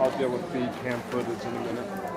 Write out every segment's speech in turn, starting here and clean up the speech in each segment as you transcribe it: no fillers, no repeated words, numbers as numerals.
I'll deal with the cam footage in a minute.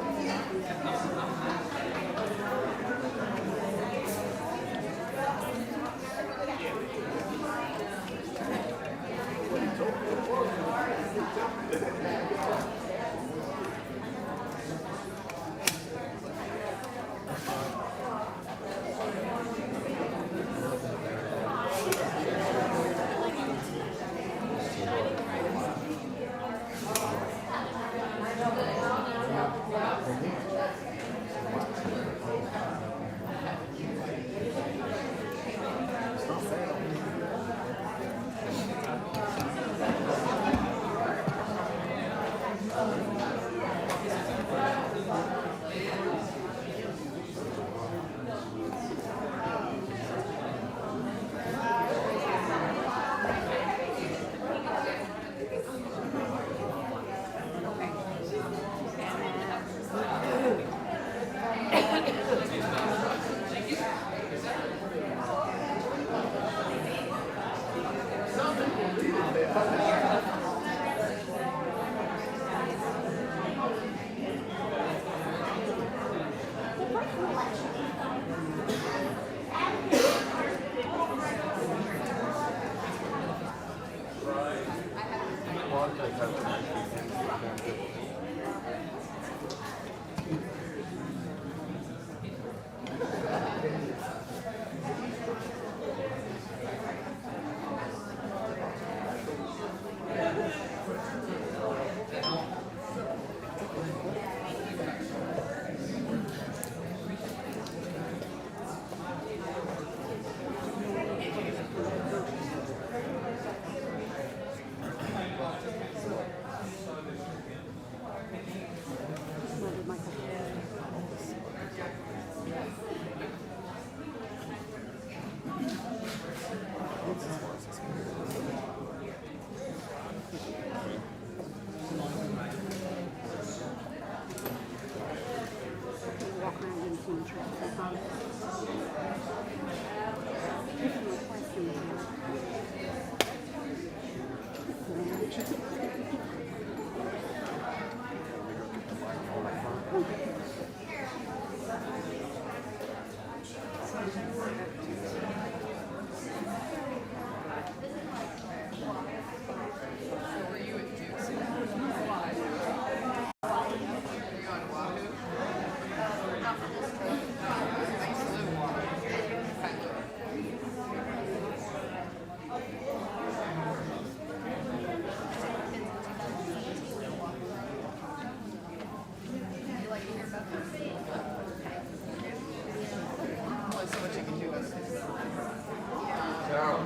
Carroll.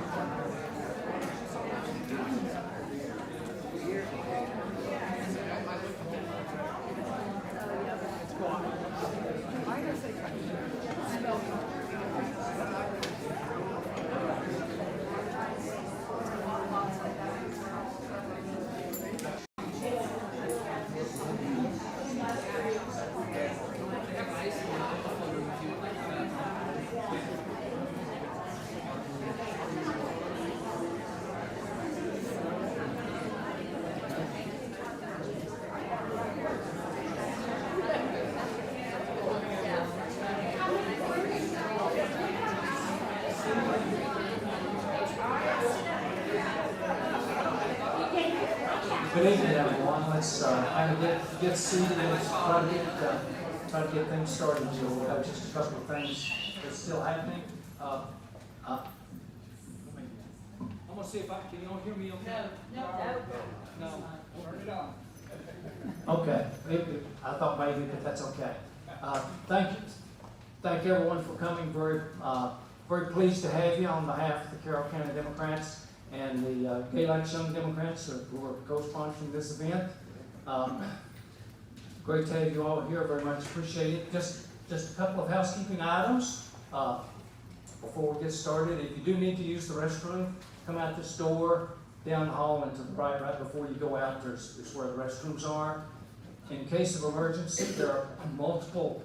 Good evening, everyone. Let's kind of get seated and let's try to get things started. So we'll have just a couple of things that's still happening. I'm gonna see if can y'all hear me okay? No. Turn it on. Okay. I thought maybe, but that's okay. Thank everyone for coming. Very pleased to have you on behalf of the Carroll County Democrats and the Galax Young Democrats who are co-sponsoring this event. Great to have you all here, very much appreciate it. Just a couple of housekeeping items before we get started. If you do need to use the restroom, come out this door, down the hall and to the right before you go out, is where the restrooms are. In case of emergency, there are multiple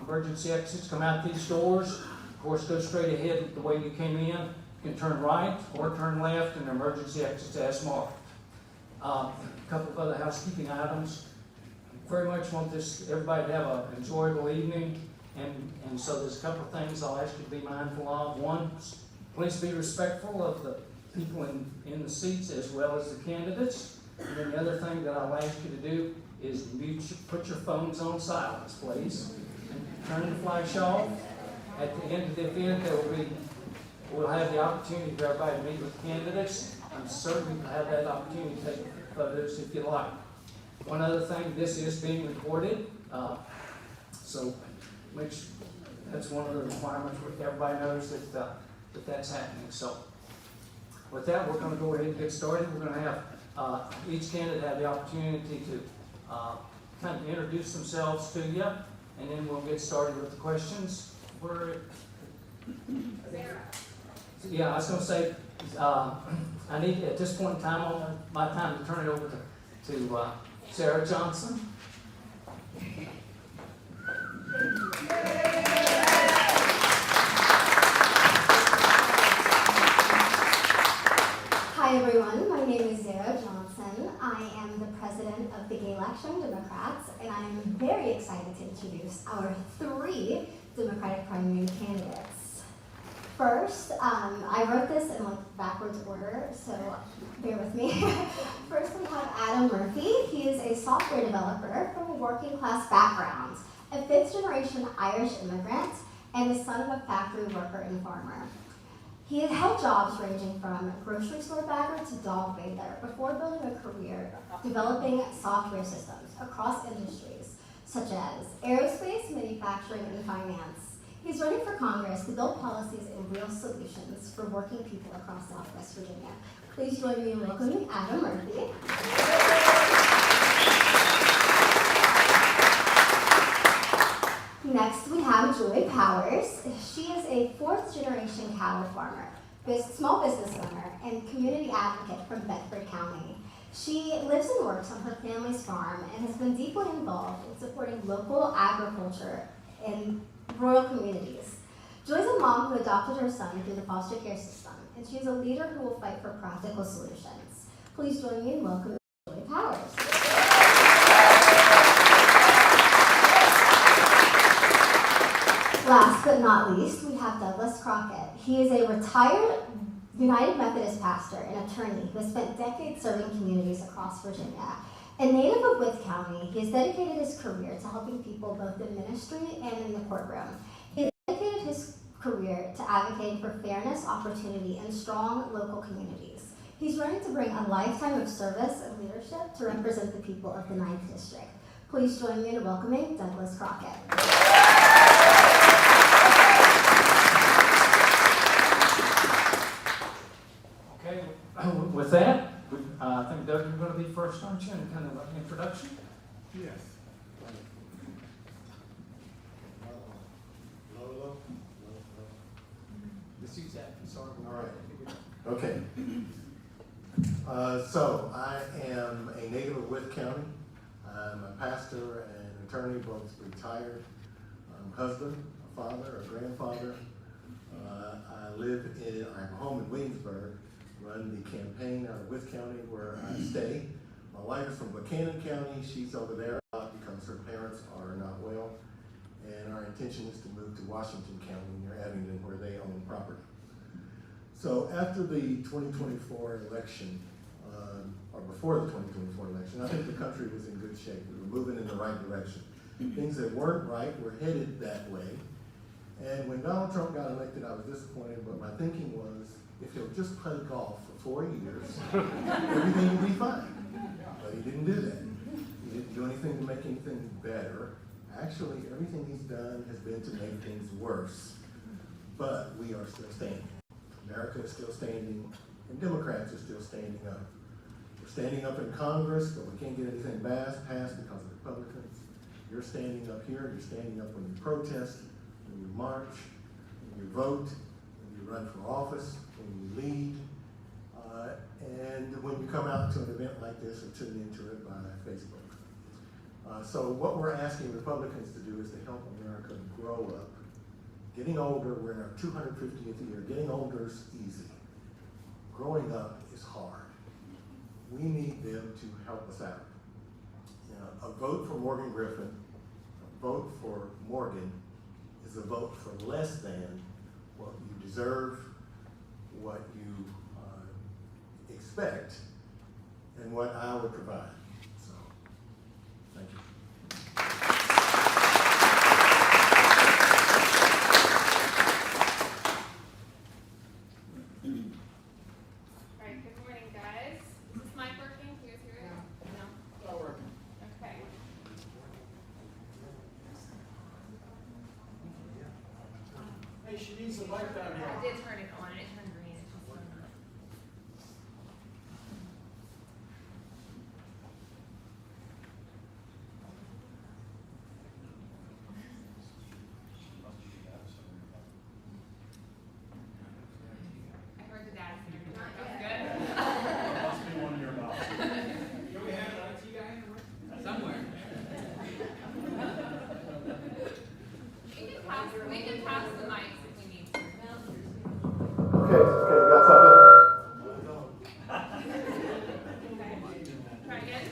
emergency exits. Come out these doors. Of course, go straight ahead the way you came in. You can turn right or turn left, and the emergency exits as marked. A couple of other housekeeping items. Very much want everybody to have an enjoyable evening, and so there's a couple of things I'll ask you to be mindful of. One, please be respectful of the people in the seats as well as the candidates. And then the other thing that I'll ask you to do is put your phones on silence, please, and turn the flash off. At the end of the event, we'll have the opportunity for everybody to meet with candidates. I'm certain you'll have that opportunity to take photos if you like. One other thing, this is being recorded, so that's one of the requirements where everybody knows that that's happening. So with that, we're going to go ahead and get started. We're going to have each candidate have the opportunity to kind of introduce themselves to you, and then we'll get started with the questions. Yeah, I was going to say, I need, at this point in time, my time to turn it over to Sarah Johnson. Hi everyone, my name is Sarah Johnson. I am the president of the Galax Young Democrats, and I am very excited to introduce our 3 Democratic primary candidates. First, I wrote this in backwards order, so bear with me. First, we have Adam Murphy. He is a software developer from a working class background, a 5th generation Irish immigrant, and the son of a factory worker and farmer. He had held jobs ranging from grocery store bagger to dog bather before building a career developing software systems across industries such as aerospace, manufacturing, and finance. He's running for Congress to build policies and real solutions for working people across Southwest Virginia. Please join me in welcoming Adam Murphy. Next, we have Joy Powers. She is a 4th generation cattle farmer, small business owner, and community advocate from Bedford County. She lives and works on her family's farm and has been deeply involved in supporting local agriculture in rural communities. Joy's a mom who adopted her son through the foster care system, and she's a leader who will fight for practical solutions. Please join me in welcoming Joy Powers. Last but not least, we have Douglas Crockett. He is a retired United Methodist pastor and attorney who has spent decades serving communities across Virginia. A native of Wythe County, he has dedicated his career to helping people both in ministry and in the courtroom. He has dedicated his career to advocating for fairness, opportunity, and strong local communities. He's ready to bring a lifetime of service and leadership to represent the people of the 9th District. Please join me in welcoming Douglas Crockett. Okay, with that, I think Doug, you're going to be first, aren't you, in kind of an introduction? Yes. Just use that. Sorry. All right. Okay. So I am a native of Wythe County. I'm a pastor and attorney, both retired. I'm a husband, a father, a grandfather. I have a home in Williamsburg, run the campaign out of Wythe County where I stay. My wife is from Buchanan County. She's over there because her parents are not well. And our intention is to move to Washington County near Abingdon where they own property. So after the 2024 election, or before the 2024 election, I think the country was in good shape. We were moving in the right direction. Things that weren't right were headed that way. And when Donald Trump got elected, I was disappointed, but my thinking was, if he'll just play golf for 4 years, everything will be fine. But he didn't do that. He didn't do anything to make anything better. Actually, everything he's done has been to make things worse. But we are still standing. America is still standing, and Democrats are still standing up. We're standing up in Congress, but we can't get anything passed because of Republicans. You're standing up here, you're standing up when you protest, when you march, when you vote, when you run for office, when you lead, and when you come out to an event like this or tune into it by Facebook. So what we're asking Republicans to do is to help America grow up. Getting older, we're in our 250th year. Getting older is easy. Growing up is hard. We need them to help us out. You know, a vote for Morgan Griffin, a vote for Morgan, is a vote for less than what you deserve, what you expect, and what I would provide. So, thank you. All right, good morning, guys. Is this mic working? Can you guys hear it? No? It's not working. Okay. Hey, she needs the light down here. I did turn it on, and it turned green. It's just not. I heard the data center. That's good. Must be one of your mouths. Do we have an IT guy in the room? Somewhere. We can pass the mics if we need to. Okay, you got something? Try again.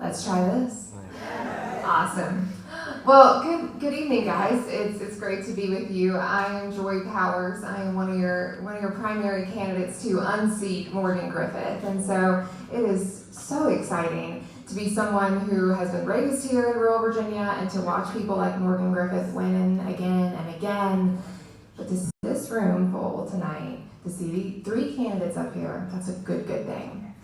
Let's try this. Awesome. Well, good evening, guys. It's great to be with you. I am Joy Powers. I am one of your primary candidates to unseat Morgan Griffith, and so it is so exciting to be someone who has been raised here in rural Virginia and to watch people like Morgan Griffith win again and again. But to see this room full tonight, to see 3 candidates up here, that's a good thing.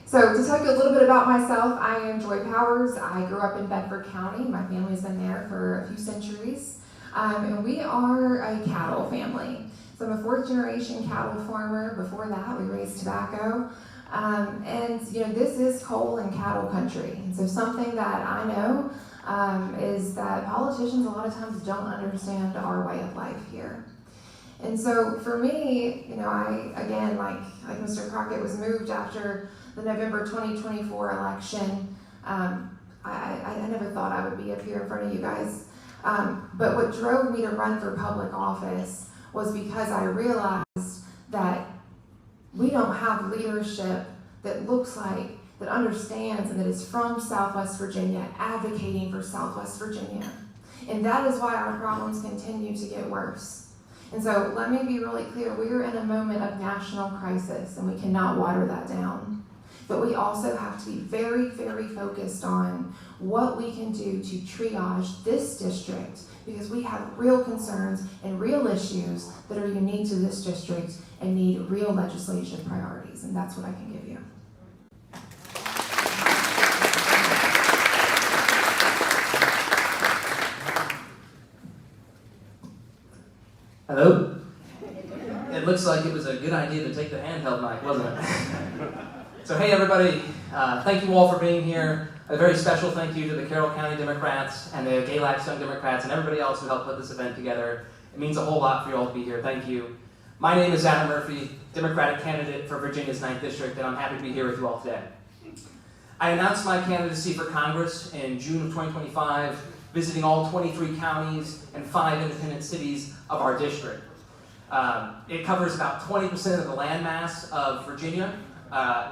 So to tell you a little bit about myself, I am Joy Powers. I grew up in Bedford County. My family's been there for a few centuries. And we are a cattle family. So I'm a 4th generation cattle farmer. Before that, we raised tobacco. And you know, this is coal and cattle country. And so something that I know is that politicians a lot of times don't understand our way of life here. And so for me, you know, I, again, like Mr. Crockett, was moved after the November 2024 election. I never thought I would be up here in front of you guys. But what drove me to run for public office was because I realized that we don't have leadership that looks like, that understands, and that is from Southwest Virginia, advocating for Southwest Virginia. And that is why our problems continue to get worse. And so let me be really clear, we are in a moment of national crisis, and we cannot water that down. But we also have to be very, very focused on what we can do to triage this district, because we have real concerns and real issues that are unique to this district and need real legislation priorities, and that's what I can give you. Hello? It looks like it was a good idea to take the handheld mic, wasn't it? So hey everybody, thank you all for being here. A very special thank you to the Carroll County Democrats and the Galax Young Democrats and everybody else who helped put this event together. It means a whole lot for you all to be here. Thank you. My name is Adam Murphy, Democratic candidate for Virginia's 9th District, and I'm happy to be here with you all today. I announced my candidacy for Congress in June of 2025, visiting all 23 counties and 5 independent cities of our district. It covers about 20% of the landmass of Virginia.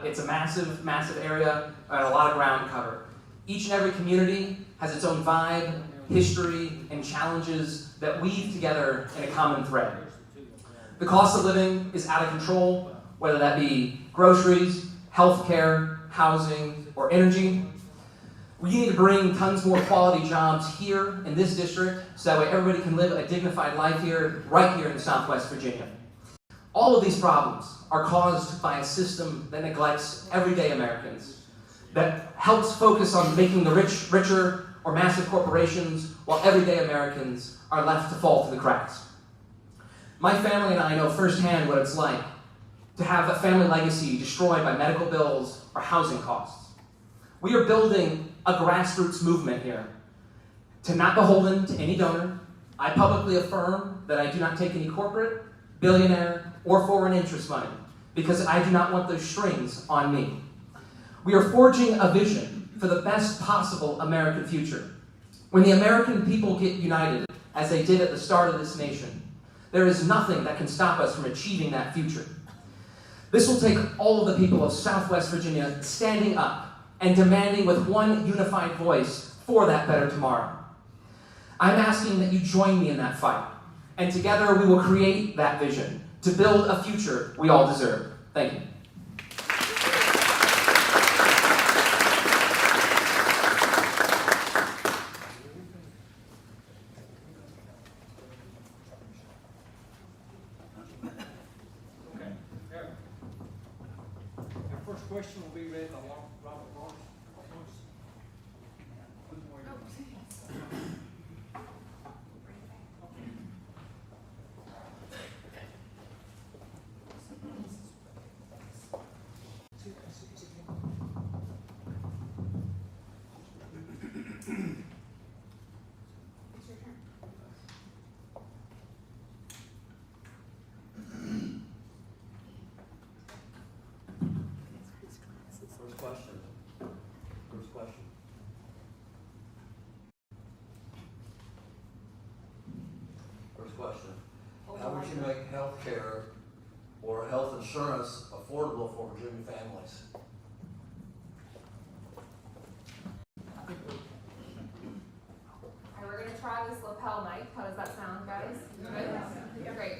It's a massive, massive area and a lot of ground to cover. Each and every community has its own vibe, history, and challenges that weave together in a common thread. The cost of living is out of control, whether that be groceries, healthcare, housing, or energy. We need to bring tons more quality jobs here in this district so that way everybody can live a dignified life here, right here in Southwest Virginia. All of these problems are caused by a system that neglects everyday Americans, that helps focus on making the rich richer or massive corporations while everyday Americans are left to fall through the cracks. My family and I know firsthand what it's like to have a family legacy destroyed by medical bills or housing costs. We are building a grassroots movement here. To not beholden to any donor, I publicly affirm that I do not take any corporate, billionaire, or foreign interest money because I do not want those strings on me. We are forging a vision for the best possible American future. When the American people get united, as they did at the start of this nation, there is nothing that can stop us from achieving that future. This will take all of the people of Southwest Virginia standing up and demanding with one unified voice for that better tomorrow. I'm asking that you join me in that fight, and together we will create that vision to build a future we all deserve. Thank you. Okay, Carroll. Our first question will be read by Robert Morris. First question. How would you make health care or health insurance affordable for Virginia families? Alright, we're gonna try this lapel mic. How does that sound, guys? Good? Great.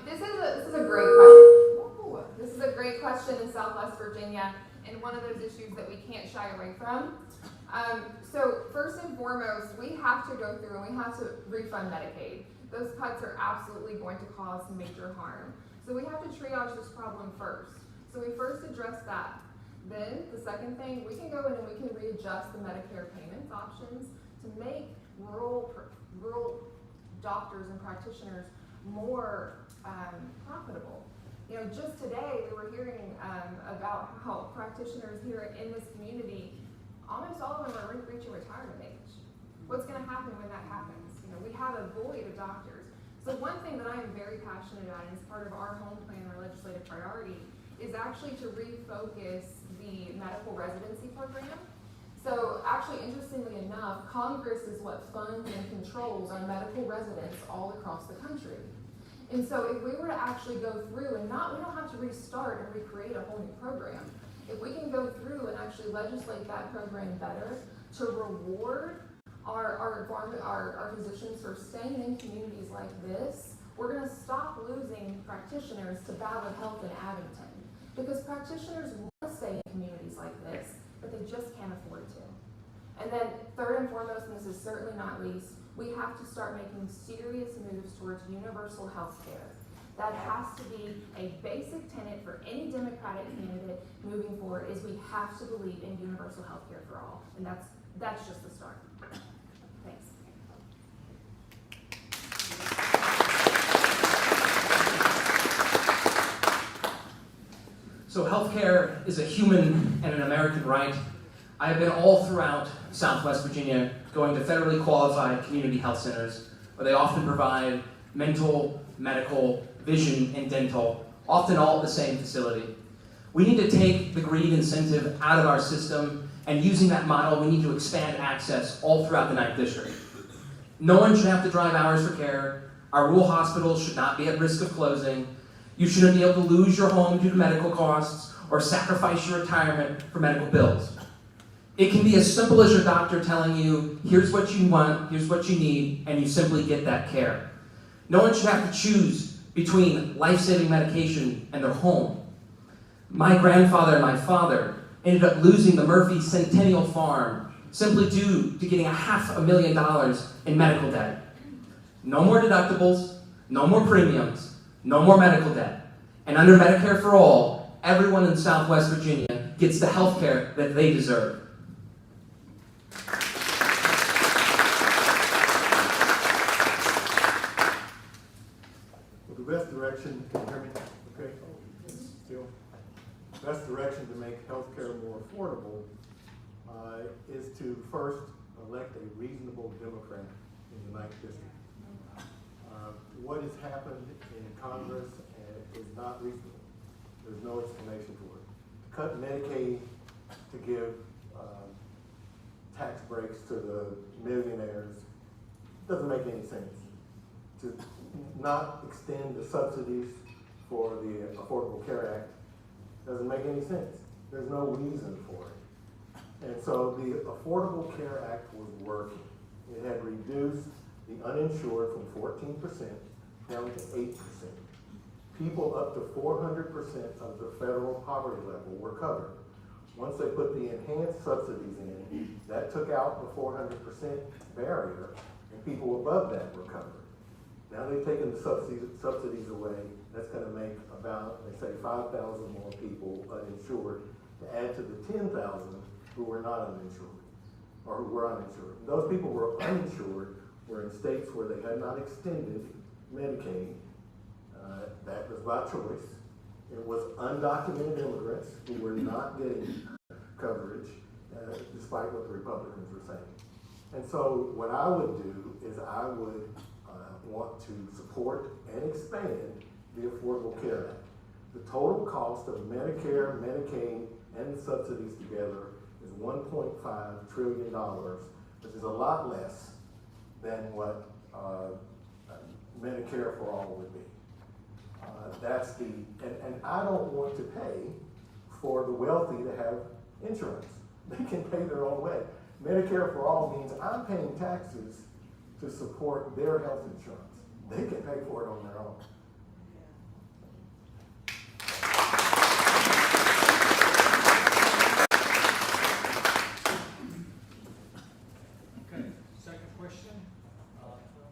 This is a great question. This is a great question in Southwest Virginia, and one of those issues that we can't shy away from. So first and foremost, we have to go through and we have to refund Medicaid. Those cuts are absolutely going to cause major harm. So we have to triage this problem first. So we first address that. Then the second thing, we can go in and we can readjust the Medicare payments options to make rural doctors and practitioners more profitable. You know, just today we were hearing about how practitioners here in this community, almost all of them are reaching retirement age. What's going to happen when that happens? You know, we have a void of doctors. So one thing that I am very passionate about, and as part of our home plan, our legislative priority, is actually to refocus the medical residency program So actually, interestingly enough, Congress is what funds and controls our medical residents all across the country. And so if we were to actually go through and we don't have to restart and recreate a whole new program. If we can go through and actually legislate that program better to reward our physicians for staying in communities like this, we're going to stop losing practitioners to Ballard Health in Abington. Because practitioners want to stay in communities like this, but they just can't afford to. And then third and foremost, and this is certainly not least, we have to start making serious moves towards universal health care. That has to be a basic tenet for any Democratic candidate moving forward, is we have to believe in universal health care for all. And that's just the start. Thanks. So healthcare is a human and an American right. I've been all throughout Southwest Virginia going to federally qualified community health centers where they often provide mental, medical, vision, and dental, often all at the same facility. We need to take the greed incentive out of our system, and using that model, we need to expand access all throughout the 9th District. No one should have to drive hours for care. Our rural hospitals should not be at risk of closing. You shouldn't be able to lose your home due to medical costs or sacrifice your retirement for medical bills. It can be as simple as your doctor telling you, here's what you want, here's what you need, and you simply get that care. No one should have to choose between life-saving medication and their home. My grandfather and my father ended up losing the Murphy Centennial Farm simply due to getting $500,000 in medical debt. No more deductibles, no more premiums, no more medical debt. And under Medicare for All, everyone in Southwest Virginia gets the health care that they deserve. Well, the best direction, can you hear me? Okay, still. The best direction to make healthcare more affordable is to first elect a reasonable Democrat in the 9th District. What has happened in Congress is not reasonable. There's no explanation for it. To cut Medicaid, to give tax breaks to the millionaires, doesn't make any sense. To not extend the subsidies for the Affordable Care Act doesn't make any sense. There's no reason for it. And so the Affordable Care Act was working. It had reduced the uninsured from 14% down to 8%. People up to 400% of the federal poverty level were covered. Once they put the enhanced subsidies in, that took out the 400% barrier, and people above that were covered. Now they've taken the subsidies away. That's going to make about, they say, 5,000 more people uninsured to add to the 10,000 who were not uninsured, or who were uninsured. Those people who were uninsured were in states where they had not extended Medicaid. That was by choice. It was undocumented immigrants who were not getting coverage, despite what the Republicans were saying. And so what I would do is I would want to support and expand the Affordable Care Act. The total cost of Medicare, Medicaid, and the subsidies together is $1.5 trillion, which is a lot less than what Medicare for All would be. And I don't want to pay for the wealthy to have insurance. They can pay their own way. Medicare for All means I'm paying taxes to support their health insurance. They can pay for it on their own. Okay, second question,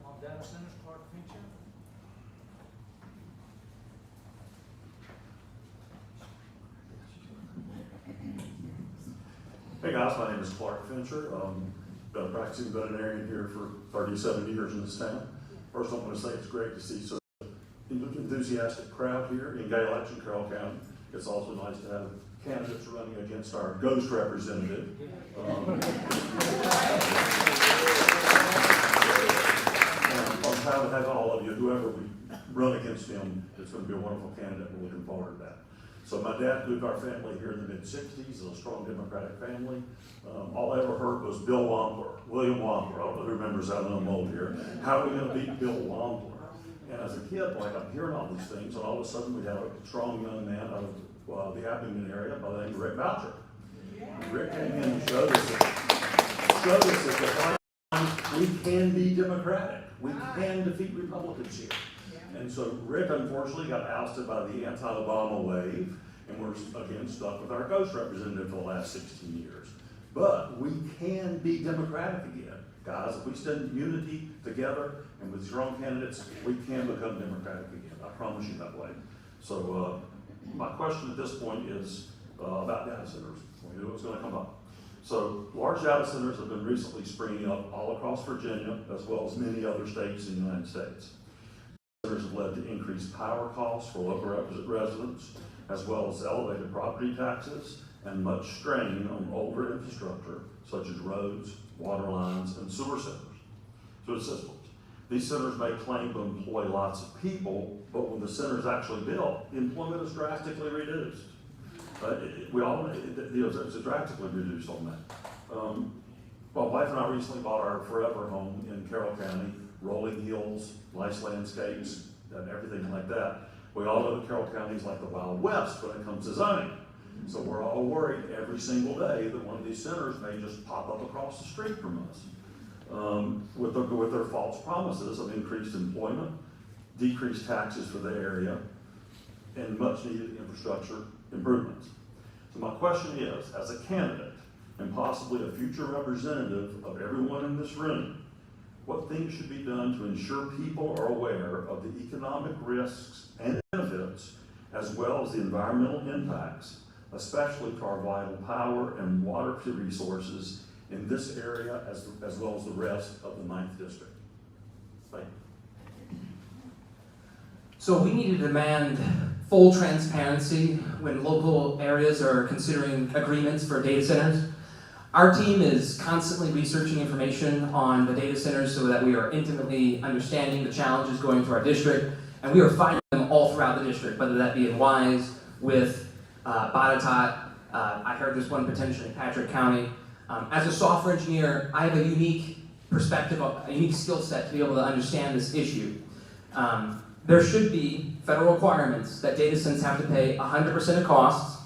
on data centers, Clark Fincher. Hey guys, my name is Clark Fincher. Been a practicing veterinarian here for 37 years in this town. First, I want to say it's great to see such an enthusiastic crowd here in Galax and Carroll County. It's also nice to have candidates running against our ghost representative. And I'm proud to have all of you, whoever we run against him, it's going to be a wonderful candidate. We're looking forward to that. So my dad moved our family here in the mid-60s, a strong Democratic family. All I ever heard was Bill Wampler, William Wampler. I don't know who remembers that, I'm old here. How are we going to beat Bill Wampler? And as a kid, like, I'm hearing all these things, and all of a sudden we have a strong young man out of the Abingdon area by the name of Rick Boucher. Rick came in and showed us that we can be Democratic. We can defeat Republicans here. And so Rick, unfortunately, got ousted by the anti-Obama wave, and we're again stuck with our ghost representative for the last 16 years. But we can be Democratic again. Guys, if we stand in unity together and with strong candidates, we can become Democratic again. I promise you that way. So my question at this point is about data centers. We knew it was going to come up. So large data centers have been recently springing up all across Virginia, as well as many other states in the United States. Centers have led to increased power costs for local residents, as well as elevated property taxes and much strain on older infrastructure, such as roads, water lines, and sewer systems. These centers may claim to employ lots of people, but when the center is actually built, employment is drastically reduced. It's drastically reduced on that. My wife and I recently bought our forever home in Carroll County, rolling hills, nice landscapes, and everything like that. We all know that Carroll County is like the Wild West when it comes to zoning. So we're all worried every single day that one of these centers may just pop up across the street from us with their false promises of increased employment, decreased taxes for the area, and much needed infrastructure improvements. So my question is, as a candidate and possibly a future representative of everyone in this room, what things should be done to ensure people are aware of the economic risks and benefits, as well as the environmental impacts, especially to our vital power and water resources in this area, as well as the rest of the 9th District? Thank you. So we need to demand full transparency when local areas are considering agreements for data centers. Our team is constantly researching information on the data centers so that we are intimately understanding the challenges going through our district, and we are finding them all throughout the district, whether that be in Wise, with Botetourt. I heard there's one potentially in Patrick County. As a software engineer, I have a unique perspective, a unique skill set to be able to understand this issue. There should be federal requirements that data centers have to pay 100% of costs,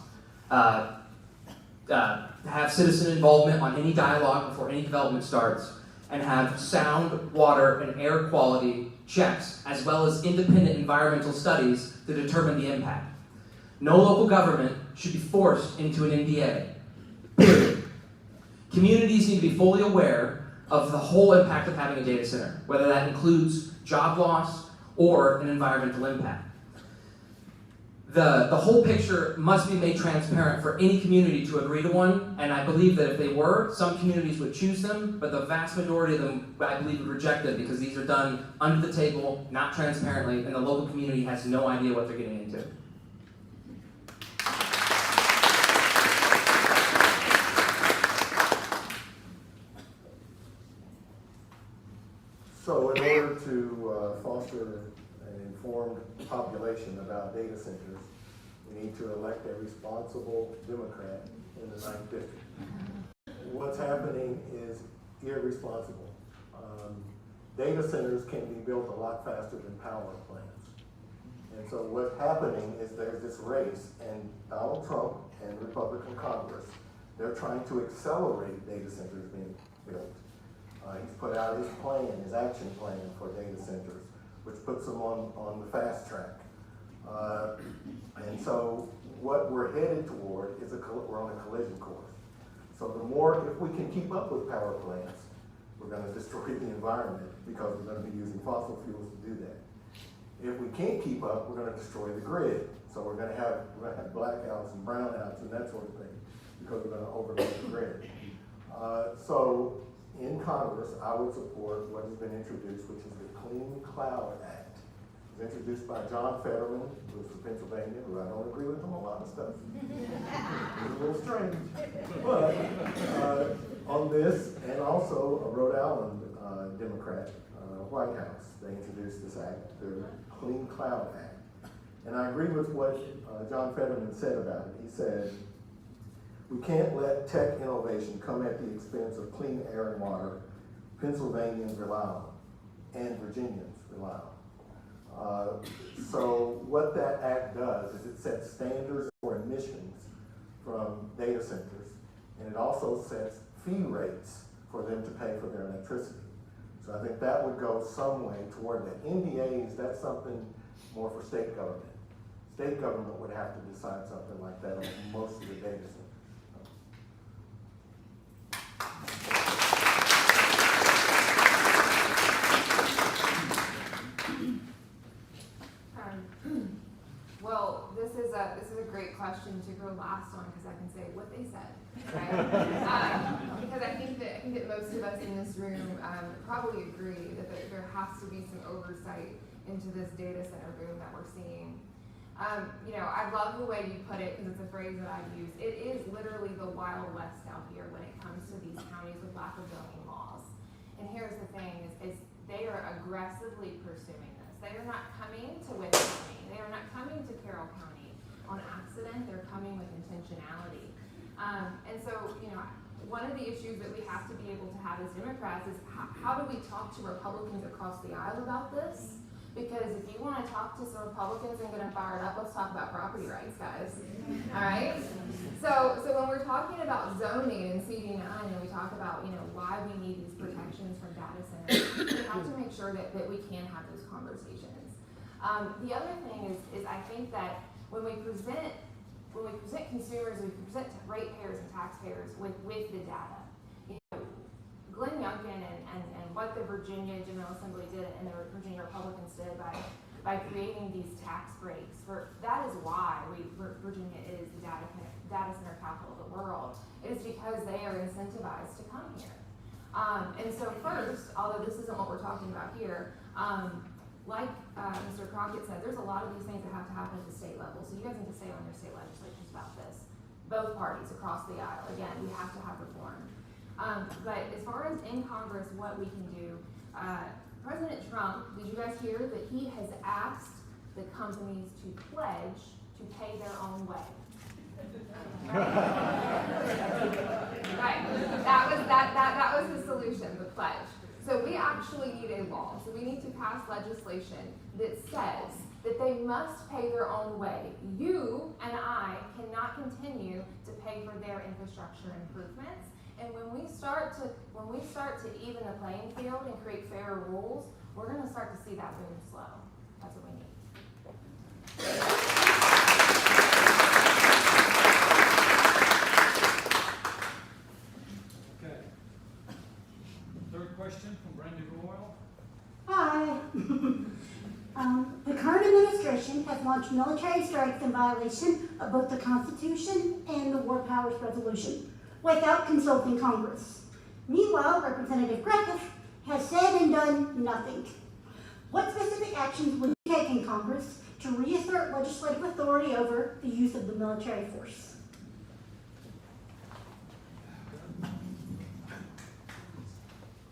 have citizen involvement on any dialogue before any development starts, and have sound water and air quality checks, as well as independent environmental studies to determine the impact. No local government should be forced into an NDA, period. Communities need to be fully aware of the whole impact of having a data center, whether that includes job loss or an environmental impact. The whole picture must be made transparent for any community to agree to one, and I believe that if they were, some communities would choose them, but the vast majority of them, I believe, would reject them because these are done under the table, not transparently, and the local community has no idea what they're getting into. So in order to foster an informed population about data centers, we need to elect a responsible Democrat in the 9th District. What's happening is irresponsible. Data centers can be built a lot faster than power plants. And so what's happening is there's this race, and Donald Trump and Republican Congress, they're trying to accelerate data centers being built. He's put out his plan, his action plan for data centers, which puts them on the fast track. And so what we're headed toward is we're on a collision course. So the more, if we can keep up with power plants, we're going to destroy the environment because we're going to be using fossil fuels to do that. If we can't keep up, we're going to destroy the grid. So we're going to have blackouts and brownouts and that sort of thing because we're going to overload the grid. So in Congress, I would support what has been introduced, which is the Clean Cloud Act. It was introduced by John Fetterman, who's from Pennsylvania, who I don't agree with him on a lot of stuff. It's a little strange. But on this, and also a Rhode Island Democrat, White House, they introduced this act, the Clean Cloud Act. And I agree with what John Fetterman said about it. He said, we can't let tech innovation come at the expense of clean air and water Pennsylvanians rely on and Virginians rely on. So what that act does is it sets standards for emissions from data centers, and it also sets fee rates for them to pay for their electricity. So I think that would go some way toward that. NDAs, that's something more for state government. State government would have to decide something like that on most of the data centers. Well, this is a great question to go last on because I can say what they said, right? Because I think that most of us in this room probably agree that there has to be some oversight into this data center boom that we're seeing. I love the way you put it because it's a phrase that I use. It is literally the Wild West out here when it comes to these counties with lack of zoning laws. And here's the thing: is they are aggressively pursuing this. They are not coming to Wickham County. They are not coming to Carroll County on accident. They're coming with intentionality. And so, one of the issues that we have to be able to have as Democrats is how do we talk to Republicans across the aisle about this? Because if you want to talk to some Republicans and get them fired up, let's talk about property rights, guys. All right? So when we're talking about zoning and CD9, and we talk about, why we need these protections from data centers, we have to make sure that we can have those conversations. The other thing is I think that when we present consumers, we present ratepayers and taxpayers with the data. Glenn Youngkin and what the Virginia General Assembly did and the Virginia Republicans did by creating these tax breaks, that is why Virginia is the data center capital of the world. It is because they are incentivized to come here. And so first, although this isn't what we're talking about here, like Mr. Crockett said, there's a lot of these things that have to happen at the state level. So you guys need to say on your state legislatures about this. Both parties across the aisle. Again, we have to have reform. But as far as in Congress, what we can do, President Trump, did you guys hear that he has asked the companies to pledge to pay their own way? Right. That was the solution, the pledge. So we actually need a law. So we need to pass legislation that says that they must pay their own way. You and I cannot continue to pay for their infrastructure improvements. And when we start to even the playing field and create fairer rules, we're going to start to see that boom slow. That's what we need. Okay. Third question from Brandy Royal. Hi. The current administration has launched military strikes in violation of both the Constitution and the War Powers Resolution, without consulting Congress. Meanwhile, Representative Crockett has said and done nothing. What specific actions would you take in Congress to reassert legislative authority over the use of the military force?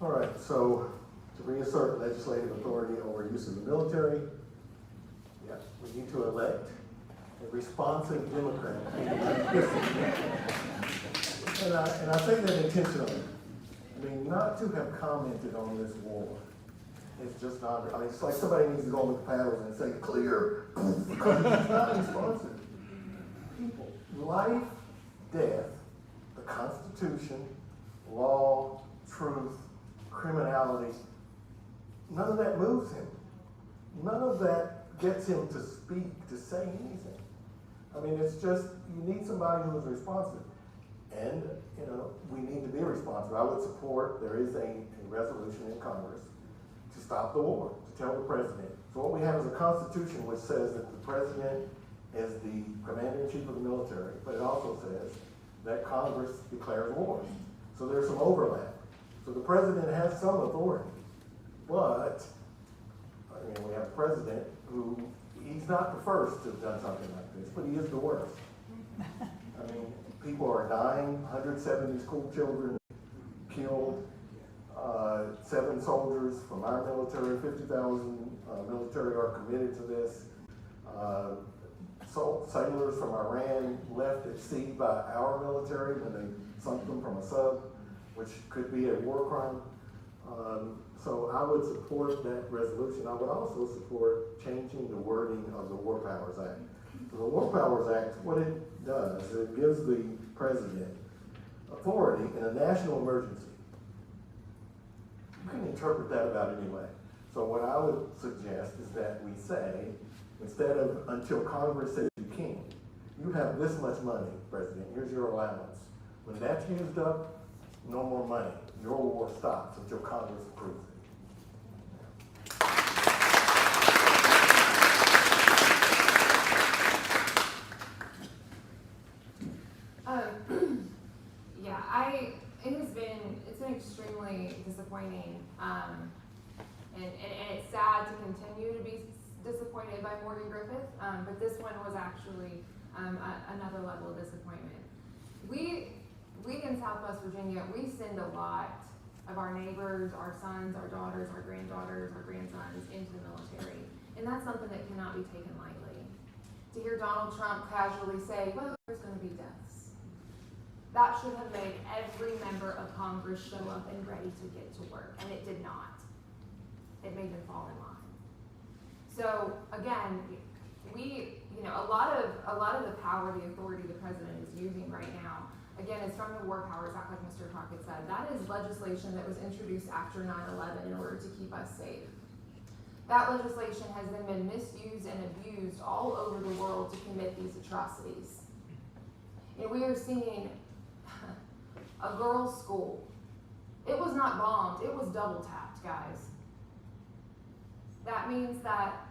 All right, so to reassert legislative authority over use of the military, yes, we need to elect a responsive Democrat. And I say that intentionally. I mean, not to have commented on this war is just not, I mean, it's like somebody needs to go with the paddles and say, clear, because it's not responsive. People, life, death, the Constitution, law, truth, criminality, none of that moves him. None of that gets him to speak, to say anything. I mean, it's just, you need somebody who is responsive. And, we need to be responsive. I would support, there is a resolution in Congress to stop the war, to tell the president. So what we have is a constitution which says that the president is the commander-in-chief of the military, but it also says that Congress declares war. So there's some overlap. So the president has some authority, but, we have a president who, he's not the first to have done something like this, but he is the worst. People are dying, 170 school children killed, 7 soldiers from our military, 50,000 military are committed to this. Sailors from Iran left at sea by our military when they sunk them from a sub, which could be a war crime. So I would support that resolution. I would also support changing the wording of the War Powers Act. So the War Powers Act, what it does, it gives the president authority in a national emergency. You can interpret that about any way. So what I would suggest is that we say, instead of until Congress says you can, you have this much money, President, here's your allowance. When that's used up, no more money. Your war stops until Congress approves it. It's been extremely disappointing, and it's sad to continue to be disappointed by Morgan Griffith, but this one was actually another level of disappointment. We in Southwest Virginia, we send a lot of our neighbors, our sons, our daughters, our granddaughters, our grandsons into the military, and that's something that cannot be taken lightly. To hear Donald Trump casually say, well, there's going to be deaths. That should have made every member of Congress show up and ready to get to work, and it did not. It made them fall in line. So again, a lot of the power, the authority the president is using right now, again, is from the War Powers Act, like Mr. Crockett said. That is legislation that was introduced after 9/11 in order to keep us safe. That legislation has then been misused and abused all over the world to commit these atrocities. And we are seeing a girls' school. It was not bombed, it was double tapped, guys. That means that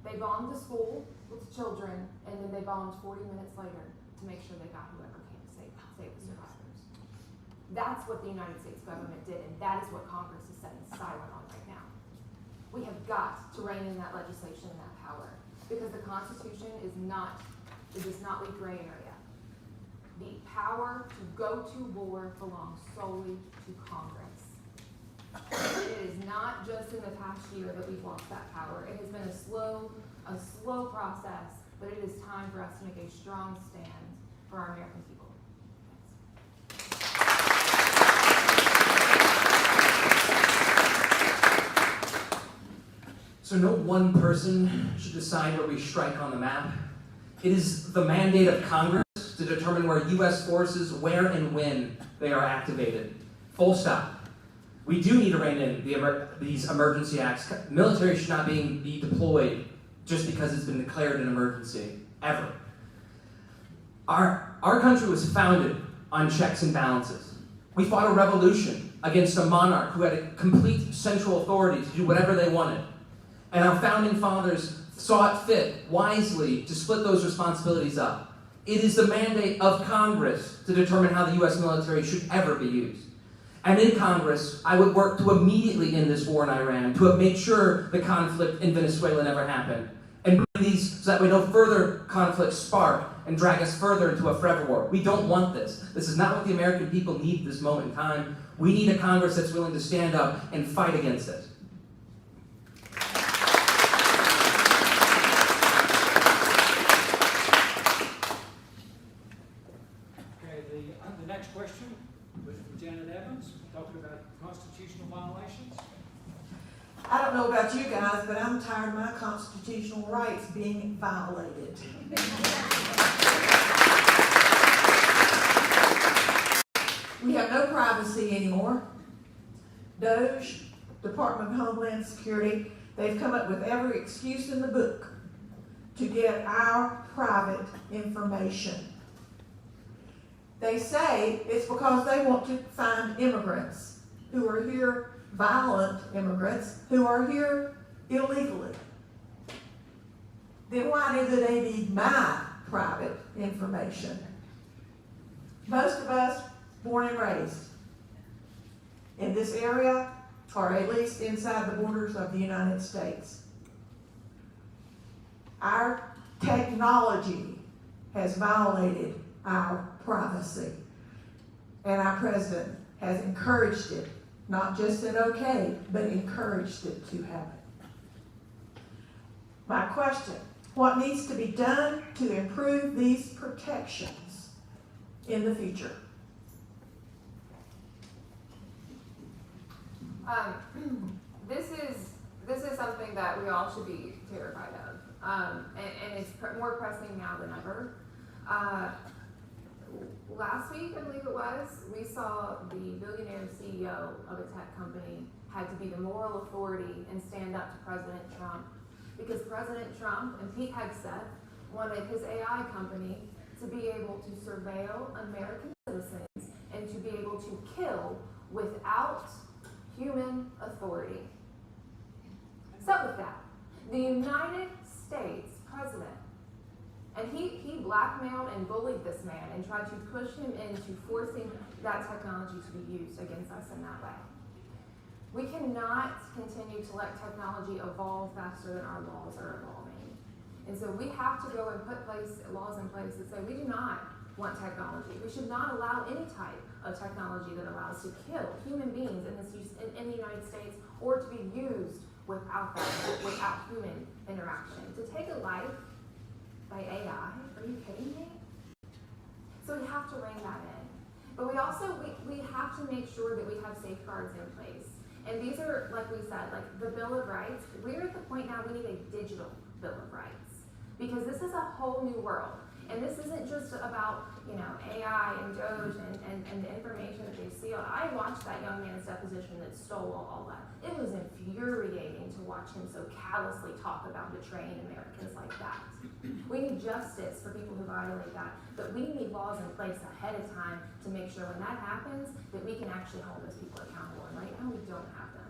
they bombed the school with the children, and then they bombed 40 minutes later to make sure they got whoever came to save the survivors. That's what the United States government did, and that is what Congress is setting silent on right now. We have got to rein in that legislation and that power, because the Constitution does not leave gray area. The power to go to war belongs solely to Congress. It is not just in the past year that we've lost that power. It has been a slow process, but it is time for us to make a strong stand for our American people. So no one person should decide where we strike on the map. It is the mandate of Congress to determine where U.S. forces, where and when they are activated. Full stop. We do need to rein in these emergency acts. Military should not be deployed just because it's been declared an emergency, ever. Our country was founded on checks and balances. We fought a revolution against a monarch who had a complete central authority to do whatever they wanted. And our founding fathers saw it fit, wisely, to split those responsibilities up. It is the mandate of Congress to determine how the U.S. military should ever be used. And in Congress, I would work to immediately end this war in Iran, to make sure the conflict in Venezuela never happened, and bring these so that we no further conflicts spark and drag us further into a forever war. We don't want this. This is not what the American people need at this moment in time. We need a Congress that's willing to stand up and fight against it. The next question was from Janet Evans, talking about constitutional violations. I don't know about you guys, but I'm tired of my constitutional rights being violated. We have no privacy anymore. DOJ, Department of Homeland Security, they've come up with every excuse in the book to get our private information. They say it's because they want to find immigrants who are here, violent immigrants who are here illegally. Then why do they need my private information? Most of us born and raised in this area, or at least inside the borders of the United States. Our technology has violated our privacy. And our president has encouraged it, not just said okay, but encouraged it to happen. My question, what needs to be done to improve these protections in the future? This is something that we all should be terrified of, and it's more pressing now than ever. Last week, I believe it was, we saw the billionaire CEO of a tech company had to be the moral authority and stand up to President Trump, because President Trump and Pete Hegseth wanted his AI company to be able to surveil American citizens and to be able to kill without human authority. So with that, the United States president, and he blackmailed and bullied this man and tried to push him into forcing that technology to be used against us in that way. We cannot continue to let technology evolve faster than our laws are evolving. And so we have to go and put laws in place that say we do not want technology. We should not allow any type of technology that allows to kill human beings in the United States, or to be used without human interaction. To take a life by AI, are you kidding me? So we have to rein that in. But we also, we have to make sure that we have safeguards in place. And these are, like we said, like the Bill of Rights. We're at the point now we need a digital Bill of Rights, because this is a whole new world. And this isn't just about, AI and Doge and the information that they steal. I watched that young man's deposition that stole all that. It was infuriating to watch him so callously talk about betraying Americans like that. We need justice for people who violate that, but we need laws in place ahead of time to make sure when that happens that we can actually hold those people accountable. And right now we don't have them.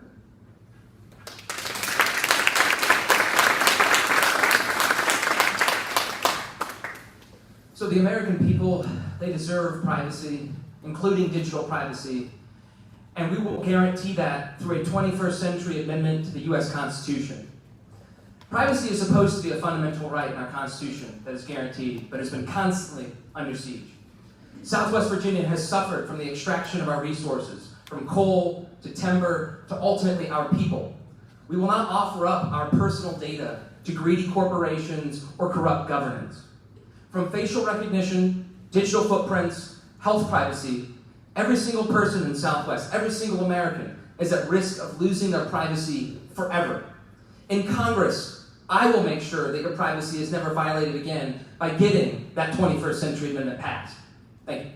So the American people, they deserve privacy, including digital privacy, and we will guarantee that through a 21st century amendment to the U.S. Constitution. Privacy is supposed to be a fundamental right in our Constitution that is guaranteed, but has been constantly under siege. Southwest Virginia has suffered from the extraction of our resources, from coal to timber to ultimately our people. We will not offer up our personal data to greedy corporations or corrupt governance. From facial recognition, digital footprints, health privacy, every single person in Southwest, every single American is at risk of losing their privacy forever. In Congress, I will make sure that your privacy is never violated again by getting that 21st century amendment passed. Thank you.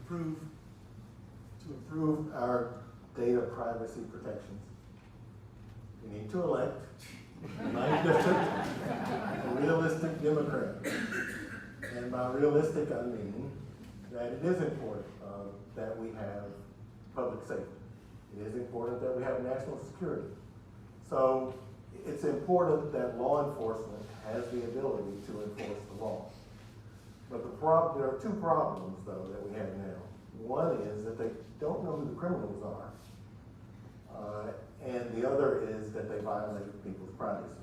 To improve our data privacy protections, we need to elect a realistic Democrat. And by realistic, I mean that it is important that we have public safety. It is important that we have national security. So it's important that law enforcement has the ability to enforce the law. But there are two problems, though, that we have now. One is that they don't know who the criminals are. And the other is that they violate people's privacy.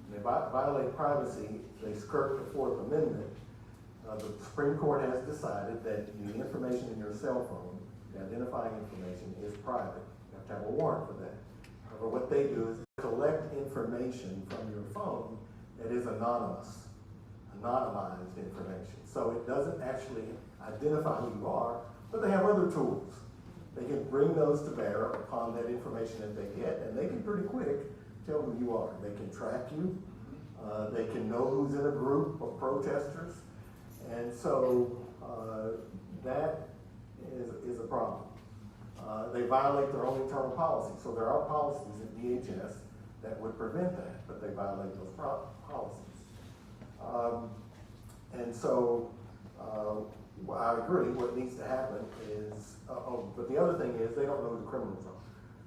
When they violate privacy, they skirt the Fourth Amendment. The Supreme Court has decided that the information in your cell phone, the identifying information, is private. You have to have a warrant for that. However, what they do is collect information from your phone that is anonymized information. So it doesn't actually identify who you are, but they have other tools. They can bring those to bear upon that information that they get, and they can pretty quick tell who you are. They can track you. They can know who's in a group of protesters. And so that is a problem. They violate their own internal policy. So there are policies at DHS that would prevent that, but they violate those policies. And so I agree, what needs to happen is, but the other thing is they don't know who the criminals are.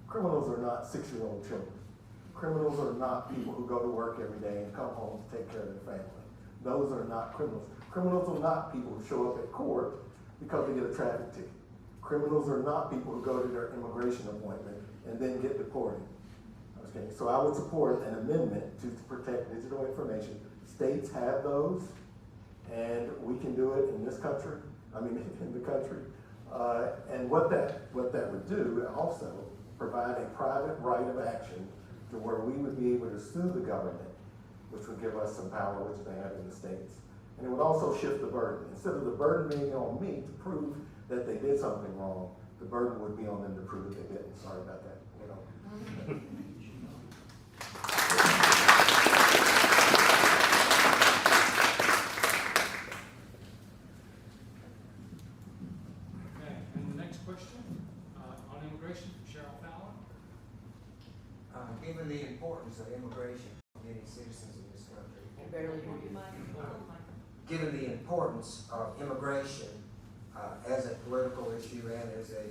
Criminals are not 6-year-old children. Criminals are not people who go to work every day and come home to take care of their family. Those are not criminals. Criminals are not people who show up at court because they get a traffic ticket. Criminals are not people who go to their immigration appointment and then get deported. Okay, so I would support an amendment to protect digital information. States have those, and we can do it in this country, in the country. And what that would do also provide a private right of action to where we would be able to sue the government, which would give us some power, which they have in the States. And it would also shift the burden. Instead of the burden being on me to prove that they did something wrong, the burden would be on them to prove that they didn't. Sorry about that. Okay, and the next question on immigration from Cheryl Fowler. Given the importance of immigration for many citizens in this country, given the importance of immigration as a political issue and as a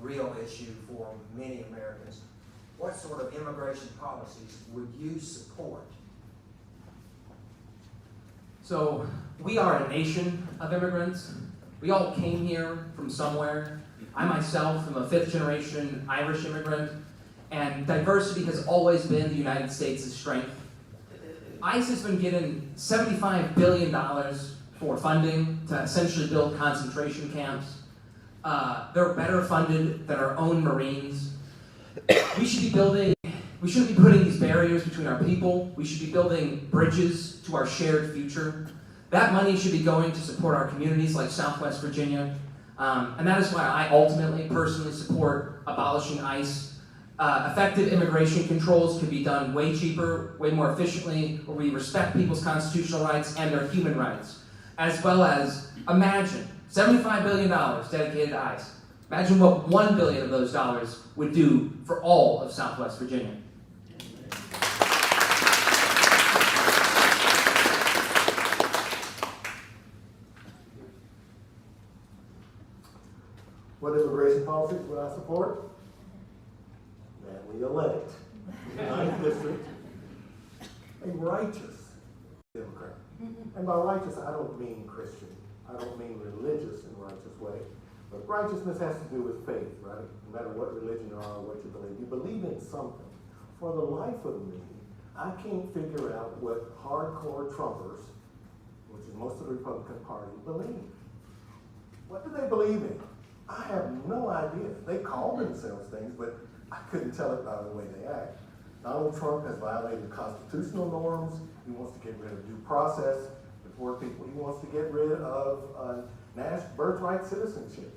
real issue for many Americans, what sort of immigration policies would you support? So, we are a nation of immigrants. We all came here from somewhere. I myself am a fifth-generation Irish immigrant, and diversity has always been the United States' strength. ICE has been given $75 billion for funding to essentially build concentration camps. They're better funded than our own Marines. We shouldn't be putting these barriers between our people. We should be building bridges to our shared future. That money should be going to support our communities like Southwest Virginia. And that is why I ultimately, personally support abolishing ICE. Effective immigration controls can be done way cheaper, way more efficiently, where we respect people's constitutional rights and their human rights. As well as, imagine, $75 billion dedicated to ICE. Imagine what $1 billion of those dollars would do for all of Southwest Virginia. What immigration policies would I support? That we elect in the 9th district a righteous Democrat. And by righteous, I don't mean Christian. I don't mean religious in a righteous way. But righteousness has to do with faith, right? No matter what religion you are or what you believe. You believe in something. For the life of me, I can't figure out what hardcore Trumpers, which is most of the Republican Party, believe. What do they believe in? I have no idea. They call themselves things, but I couldn't tell it by the way they act. Donald Trump has violated constitutional norms. He wants to get rid of due process for poor people. He wants to get rid of birthright citizenship.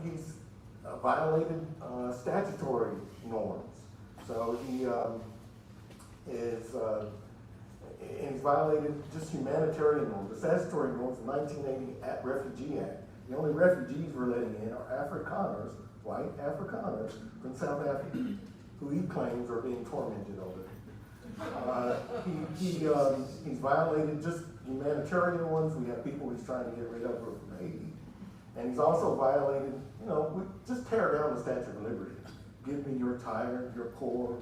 He's violated statutory norms. So he's violated just humanitarian norms. The statutory norms of the 1980 Refugee Act. The only refugees we're letting in are Afrikaners, white Afrikaners from South Africa, who he claims are being tormented over. He's violated just humanitarian ones. We have people he's trying to get rid of from Haiti. And he's also violated, just tear down the Statue of Liberty. Give me your tired, your poor,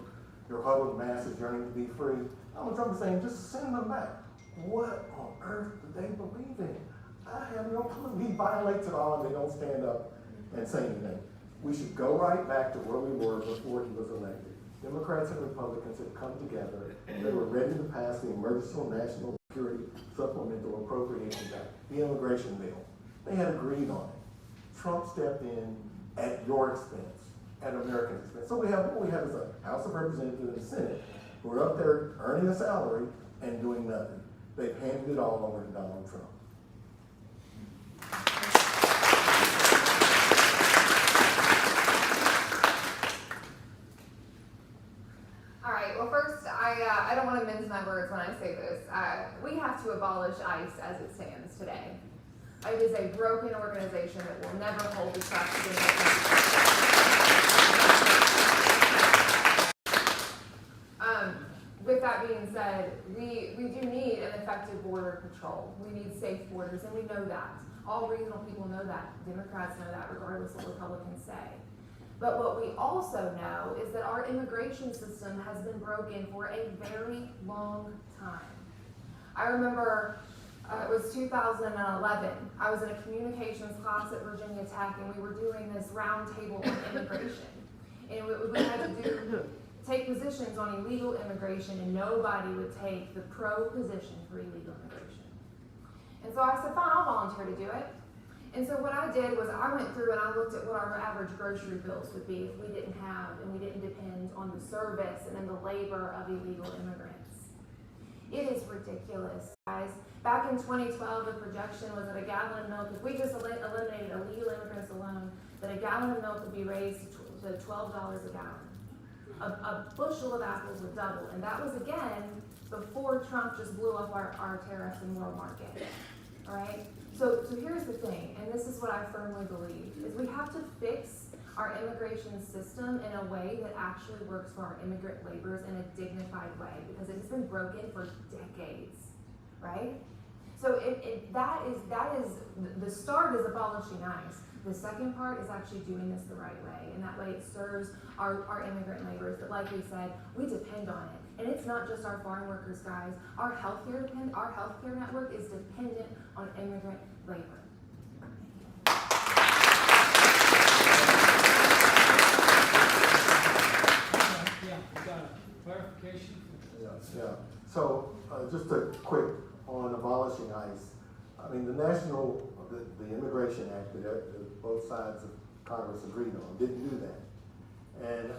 your huddled masses yearning to be free. Donald Trump is saying, just send them back. What on earth do they believe in? I have no clue. He violates it all and they don't stand up and say anything. We should go right back to where we were before he was elected. Democrats and Republicans had come together and they were ready to pass the Emergency National Security Supplemental Appropriations Act, the immigration bill. They had agreed on it. Trump stepped in at your expense, at American expense. So what we have is a House of Representatives and a Senate who are up there earning a salary and doing nothing. They've handed it all over to Donald Trump. All right, well first, I don't want to mince my words when I say this. We have to abolish ICE as it stands today. It is a broken organization that will never hold the trust in the With that being said, we do need an effective border patrol. We need safe borders, and we know that. All reasonable people know that. Democrats know that, regardless of what Republicans say. But what we also know is that our immigration system has been broken for a very long time. I remember it was 2011. I was in a communications class at Virginia Tech, and we were doing this roundtable on immigration. And we had to take positions on illegal immigration, and nobody would take the pro position for illegal immigration. And so I said, fine, I'll volunteer to do it. And so what I did was I went through and I looked at what our average grocery bills would be if we didn't have and we didn't depend on the service and then the labor of illegal immigrants. It is ridiculous, guys. Back in 2012, the projection was that a gallon of milk, if we just eliminated illegal immigrants alone, that a gallon of milk would be raised to $12 a gallon. A bushel of apples would double, and that was again before Trump just blew up our tariffs and world market. All right. So here's the thing, and this is what I firmly believe, is we have to fix our immigration system in a way that actually works for our immigrant laborers in a dignified way, because it has been broken for decades, right? So that is the start is abolishing ICE. The second part is actually doing this the right way, and that way it serves our immigrant laborers. But like we said, we depend on it. And it's not just our farm workers, guys. Our healthcare network is dependent on immigrant labor. Yeah, we got a clarification. Yeah. So just a quick on abolishing ICE. I mean, the Immigration Act that both sides of Congress agreed on didn't do that. And,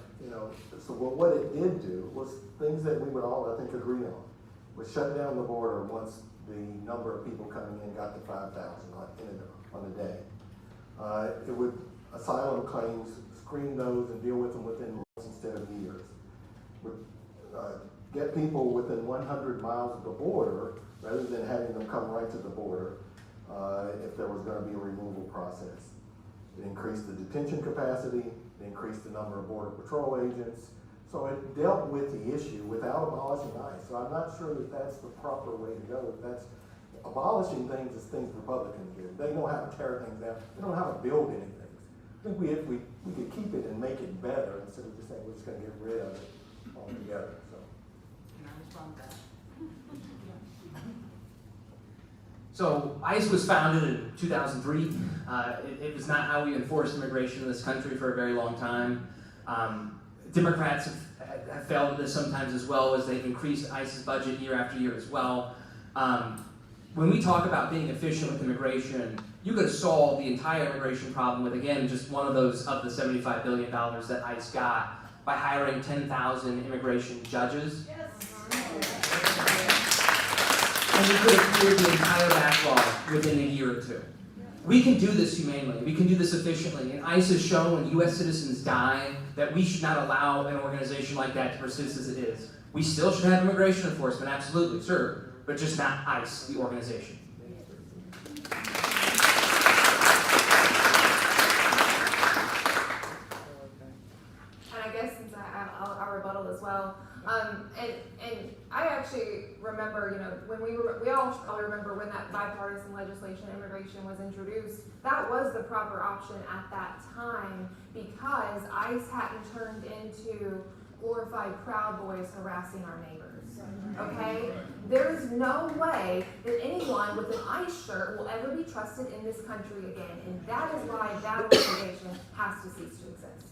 so what it did do was things that we would all, I think, agree on. Was shut down the border once the number of people coming in got to 5,000 on a day. It would, asylum claims, screen those and deal with them within months instead of years. Would get people within 100 miles of the border rather than having them come right to the border if there was going to be a removal process. It increased the detention capacity, it increased the number of Border Patrol agents. So it dealt with the issue without abolishing ICE. So I'm not sure that that's the proper way to go. That's abolishing things is things Republicans do. They know how to tear things down. They don't know how to build anything. I think we could keep it and make it better instead of just saying we're just going to get rid of it altogether. So. Can I respond to that? So ICE was founded in 2003. It was not how we enforced immigration in this country for a very long time. Democrats have failed at this sometimes as well, as they've increased ICE's budget year after year as well. When we talk about being efficient with immigration, you could solve the entire immigration problem with, again, just one of those of the $75 billion that ICE got by hiring 10,000 immigration judges. Yes. And we could have cleared the entire backlog within a year or two. We can do this humanely. We can do this efficiently. And ICE has shown when U.S. citizens die that we should not allow an organization like that to persist as it is. We still should have immigration enforcement, absolutely, sure, but just not ICE, the organization. And I guess since I'll rebuttal as well. And I actually remember, when we all probably remember when that bipartisan legislation, immigration, was introduced. That was the proper option at that time because ICE hadn't turned into glorified Proud Boys harassing our neighbors. Okay? There's no way that anyone with an ICE shirt will ever be trusted in this country again, and that is why that organization has to cease to exist.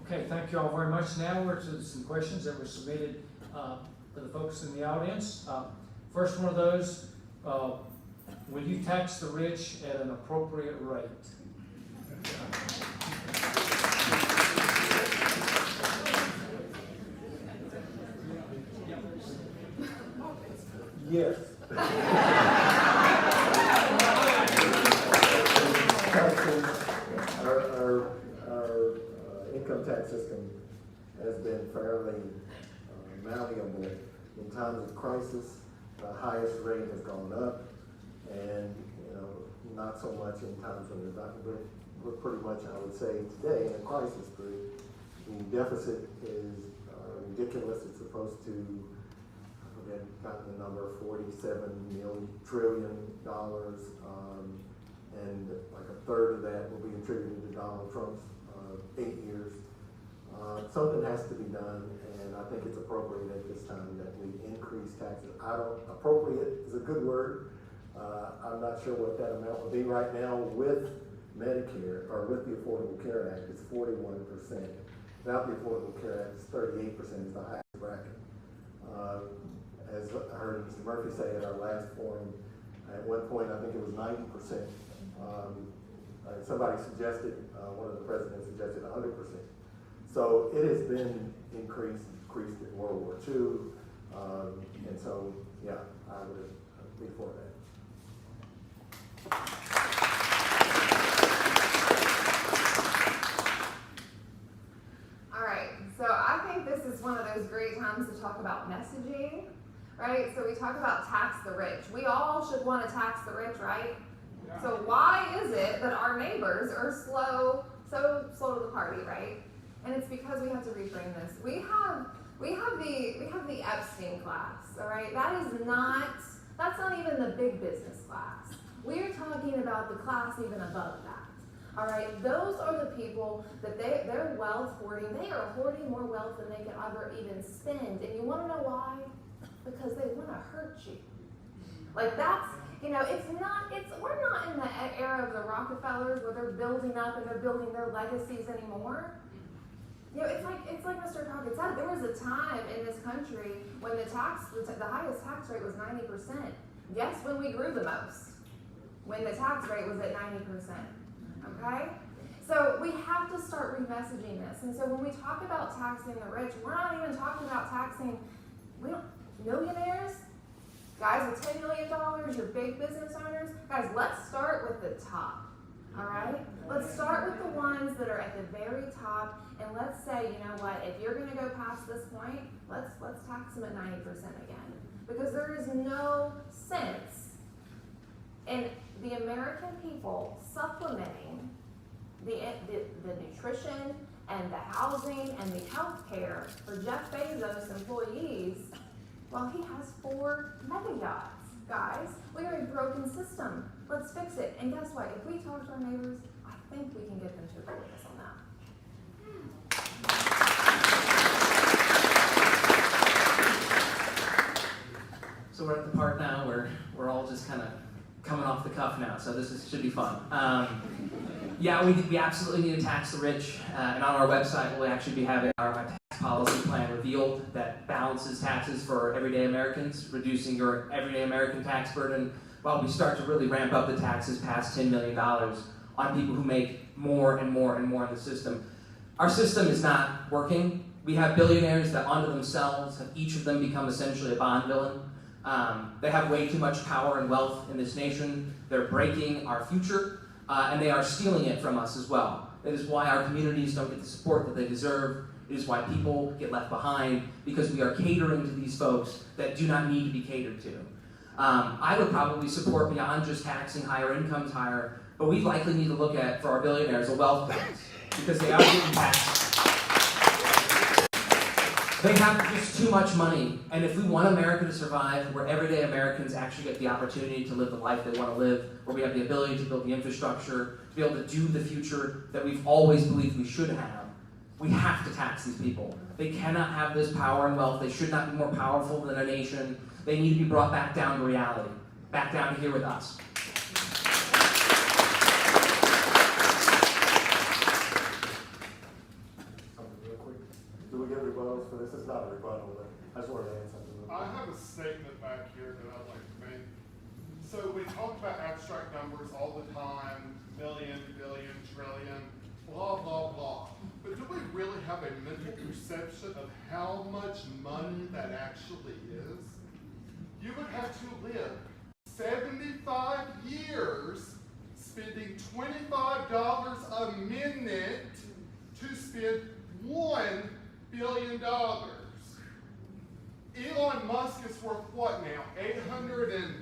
Okay, thank you all very much. Now we're to some questions that were submitted to the folks in the audience. First one of those, will you tax the rich at an appropriate rate? Yes. Our income tax system has been fairly malleable. In times of crisis, the highest rate has gone up, and not so much in times when there's not. We're pretty much, I would say, today in a crisis period. The deficit is ridiculous. It's supposed to, I forget, gotten the number, $47 trillion, and like a third of that will be attributed to Donald Trump's 8 years. Something has to be done, and I think it's appropriate at this time that we increase taxes. Appropriate is a good word. I'm not sure what that amount would be right now with Medicare, or with the Affordable Care Act. It's 41%. Without the Affordable Care Act, it's 38%, is the highest bracket. As I heard Mr. Murphy say at our last forum, at one point, I think it was 90%. Somebody suggested, one of the presidents suggested 100%. So it has been increased in World War II. And so, yeah, I would be for that. All right, so I think this is one of those great times to talk about messaging, right? So we talk about tax the rich. We all should want to tax the rich, right? Yeah. So why is it that our neighbors are so slow to the party, right? And it's because we have to reframe this. We have the Epstein class, all right? That's not even the big business class. We're talking about the class even above that. All right, those are the people that they're wealth hoarding. They are hoarding more wealth than they can ever even spend. And you want to know why? Because they want to hurt you. Like that's, we're not in the era of the Rockefellers where they're building up and they're building their legacies anymore. It's like Mr. Crockett said, there was a time in this country when the highest tax rate was 90%. Guess when we grew the most? When the tax rate was at 90%. Okay? So we have to start remessaging this. And so when we talk about taxing the rich, we're not even talking about taxing millionaires, guys with $10 million, your big business owners. Guys, let's start with the top. All right? Let's start with the ones that are at the very top, and let's say, you know what, if you're going to go past this point, let's tax them at 90% again. Because there is no sense in the American people supplementing the nutrition and the housing and the health care for Jeff Bezos' employees while he has 4 mega yachts. Guys, we are a broken system. Let's fix it. And guess what? If we talk to our neighbors, I think we can get them to agree with us on that. So we're at the part now where we're all just kind of coming off the cuff now, so should be fun. Yeah, we absolutely need to tax the rich, and on our website we'll actually be having our tax policy plan revealed that balances taxes for everyday Americans, reducing your everyday American tax burden while we start to really ramp up the taxes past $10 million on people who make more and more and more in the system. Our system is not working. We have billionaires that unto themselves have each of them become essentially a Bond villain. They have way too much power and wealth in this nation. They're breaking our future, and they are stealing it from us as well. That is why our communities don't get the support that they deserve. It is why people get left behind, because we are catering to these folks that do not need to be catered to. I would probably support beyond just taxing higher incomes higher, but we likely need to look at, for our billionaires, a wealth tax, because they are getting taxed. They have just too much money, and if we want America to survive, where everyday Americans actually get the opportunity to live the life they want to live, where we have the ability to build the infrastructure, to be able to do the future that we've always believed we should have, we have to tax these people. They cannot have this power and wealth. They should not be more powerful than a nation. They need to be brought back down to reality, back down to here with us. Do we get rebuttals for this? It's not a rebuttal, but I just wanted to add something. I have a statement back here that I'd like to make. So we talk about abstract numbers all the time, million, billion, trillion, blah, blah, blah. But do we really have a mental perception of how much money that actually is? You would have to live 75 years spending $25 a minute to spend $1 billion. Elon Musk is worth what now? 800 and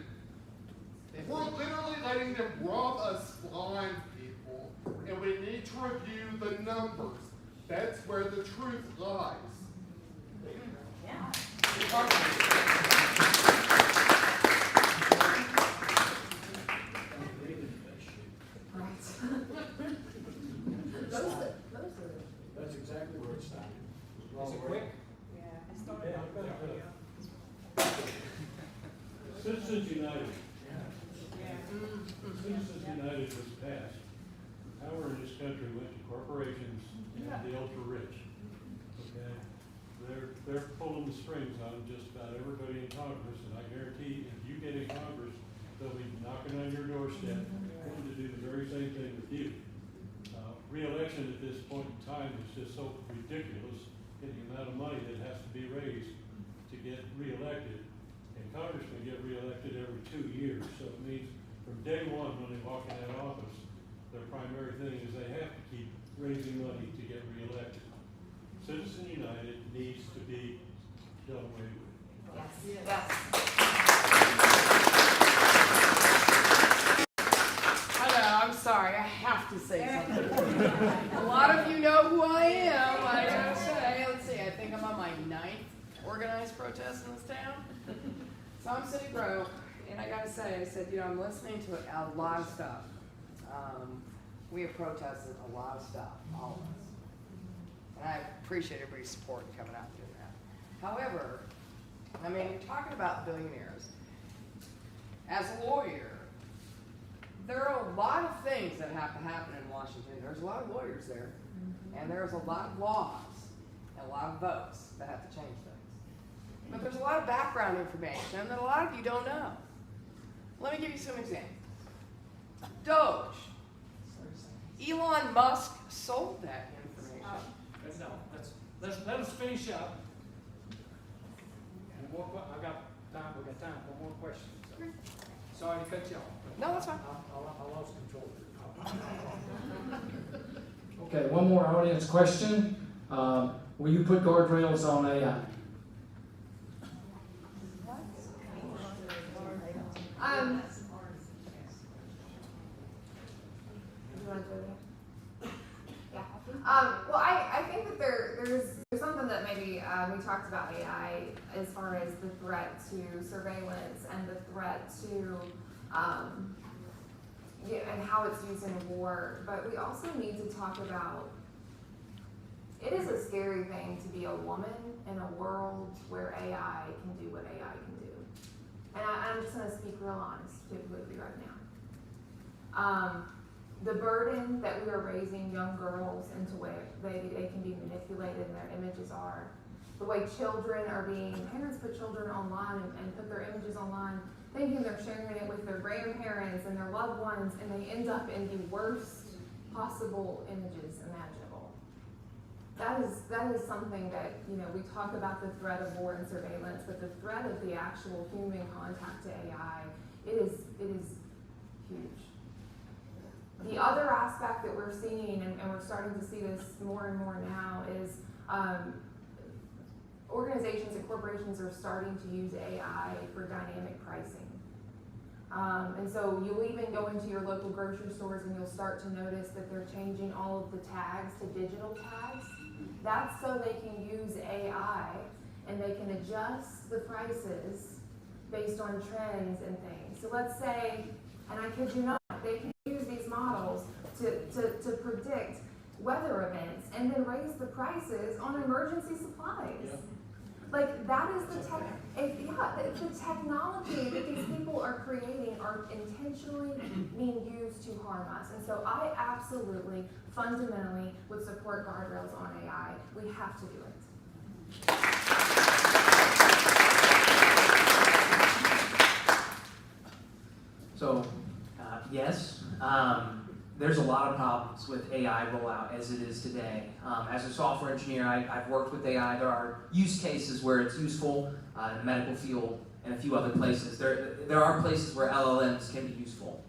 we're literally letting them rob us blind, people, and we need to review the numbers. That's where the truth lies. Yeah. That's exactly where it started. Is it quick? Citizens United. Citizens United was passed. Power in this country went to corporations and the ultra rich. Okay? they're pulling the strings on just about everybody in Congress, and I guarantee if you get in Congress, they'll be knocking on your doorstep, wanting to do the very same thing with you. Re-election at this point in time is just so ridiculous, in the amount of money that has to be raised to get re-elected. And congressmen get re-elected every 2 years, so it means from day one when they walk in that office, their primary thing is they have to keep raising money to get re-elected. Citizen United needs to be done away with. Yes. Yes. Hello, I'm sorry, I have to say something. A lot of you know who I am, I gotta say. Let's see, I think I'm on my 9th organized protest in this town. So I'm City Grove, and I gotta say, I said, I'm listening to a lot of stuff. We have protested a lot of stuff, all of us. And I appreciate everybody's support in coming out and doing that. However, you're talking about billionaires. As a lawyer, there are a lot of things that have to happen in Washington. There's a lot of lawyers there, and there's a lot of laws and a lot of votes that have to change things. But there's a lot of background information that a lot of you don't know. Let me give you some examples. Doge. Elon Musk sold that information. No, let us finish up. And I've got time. We got time for one more question. Sorry to cut you off. No, that's fine. I lost control. Okay, one more audience question. Will you put guardrails on AI? Well, I think that there's something that maybe we talked about AI as far as the threat to surveillance and the threat to and how it's used in a war. But we also need to talk about, it is a scary thing to be a woman in a world where AI can do what AI can do. And I'm just going to speak real honest with you right now. The burden that we are raising young girls into where they can be manipulated and their images are, the way parents put children online and put their images online, thinking they're sharing it with their grandparents and their loved ones, and they end up in the worst possible images imaginable. That is something that, we talk about the threat of war and surveillance, but the threat of the actual human contact to AI, it is huge. The other aspect that we're seeing, and we're starting to see this more and more now, is organizations and corporations are starting to use AI for dynamic pricing. And so you'll even go into your local grocery stores and you'll start to notice that they're changing all of the tags to digital tags. That's so they can use AI and they can adjust the prices based on trends and things. So let's say, and I kid you not, they can use these models to predict weather events and then raise the prices on emergency supplies. Yeah. Like, that is the technology that these people are creating are intentionally being used to harm us. And so I absolutely, fundamentally would support guardrails on AI. We have to do it. So, yes, there's a lot of problems with AI rollout as it is today. As a software engineer, I've worked with AI. There are use cases where it's useful in the medical field and a few other places. There are places where LLMs can be useful.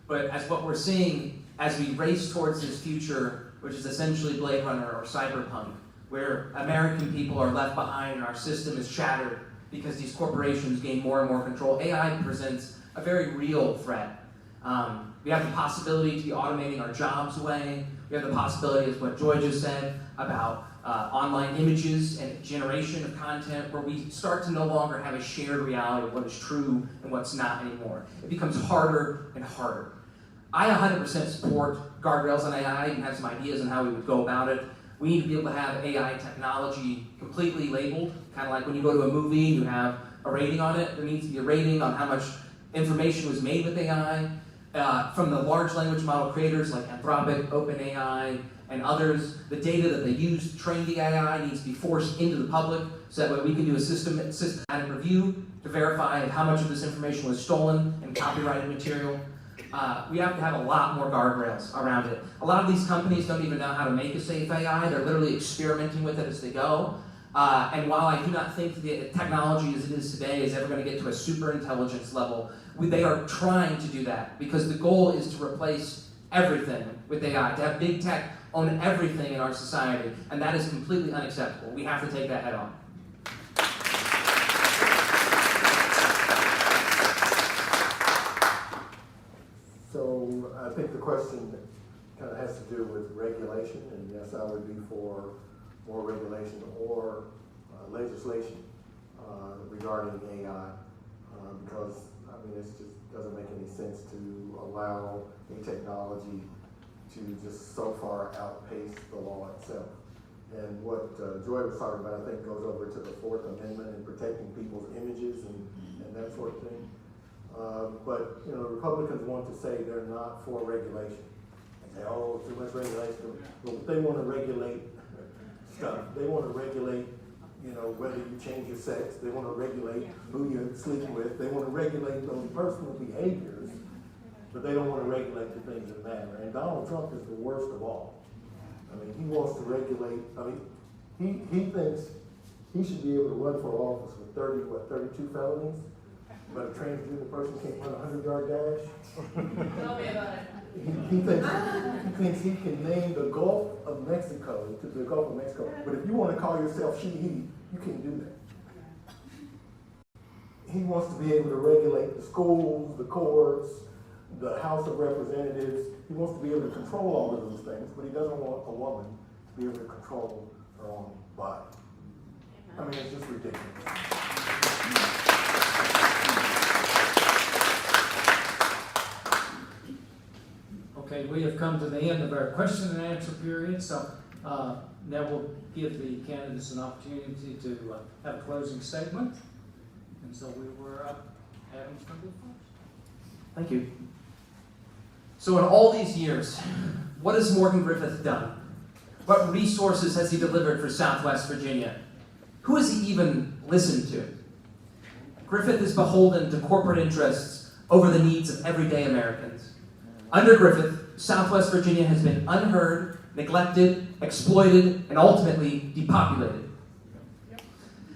But as what we're seeing as we race towards this future, which is essentially Blade Runner or cyberpunk, where American people are left behind and our system is shattered because these corporations gain more and more control, AI presents a very real threat. We have the possibility to be automating our jobs away. We have the possibility, as what Joy just said, about online images and generation of content where we start to no longer have a shared reality of what is true and what's not anymore. It becomes harder and harder. I 100% support guardrails on AI. I even have some ideas on how we would go about it. We need to be able to have AI technology completely labeled, kind of like when you go to a movie and you have a rating on it. There needs to be a rating on how much information was made with AI. From the large language model creators like Anthropic, OpenAI, and others. The data that they use to train the AI needs to be forced into the public so that way we can do a systematic review to verify how much of this information was stolen and copyrighted material. We have to have a lot more guardrails around it. A lot of these companies don't even know how to make a safe AI. They're literally experimenting with it as they go. And while I do not think the technology as it is today is ever going to get to a super intelligence level, they are trying to do that because the goal is to replace everything with AI, to have big tech own everything in our society, and that is completely unacceptable. We have to take that head on. So I think the question kind of has to do with regulation, and yes, I would be for more regulation or legislation regarding AI, because I mean it just doesn't make any sense to allow a technology to just so far outpace the law itself. And what Joy was talking about, I think, goes over to the Fourth Amendment and protecting people's images and that sort of thing. But you know, Republicans want to say they're not for regulation. They say, oh, too much regulation. But they want to regulate stuff. They want to regulate, you know, whether you change your sex. They want to regulate who you're sleeping with. They want to regulate those personal behaviors, but they don't want to regulate the things that matter. And Donald Trump is the worst of all. I mean, he wants to regulate. I mean, he thinks he should be able to run for office with 32 felonies. But a transgender person can't run a 100-yard dash. Tell me about it. He thinks he can name the Gulf of Mexico to the Gulf of Mexico. But if you want to call yourself she, he, you can't do that. He wants to be able to regulate the schools, the courts, the House of Representatives. He wants to be able to control all of those things, but he doesn't want a woman to be able to control her own body. I mean, it's just ridiculous. Okay, we have come to the end of our question and answer period, so now we'll give the candidates an opportunity to have a closing statement. And so we were Adam's going to go first. Thank you. So in all these years, what has Morgan Griffith done? What resources has he delivered for Southwest Virginia? Who has he even listened to? Griffith is beholden to corporate interests over the needs of everyday Americans. Under Griffith, Southwest Virginia has been unheard, neglected, exploited, and ultimately depopulated.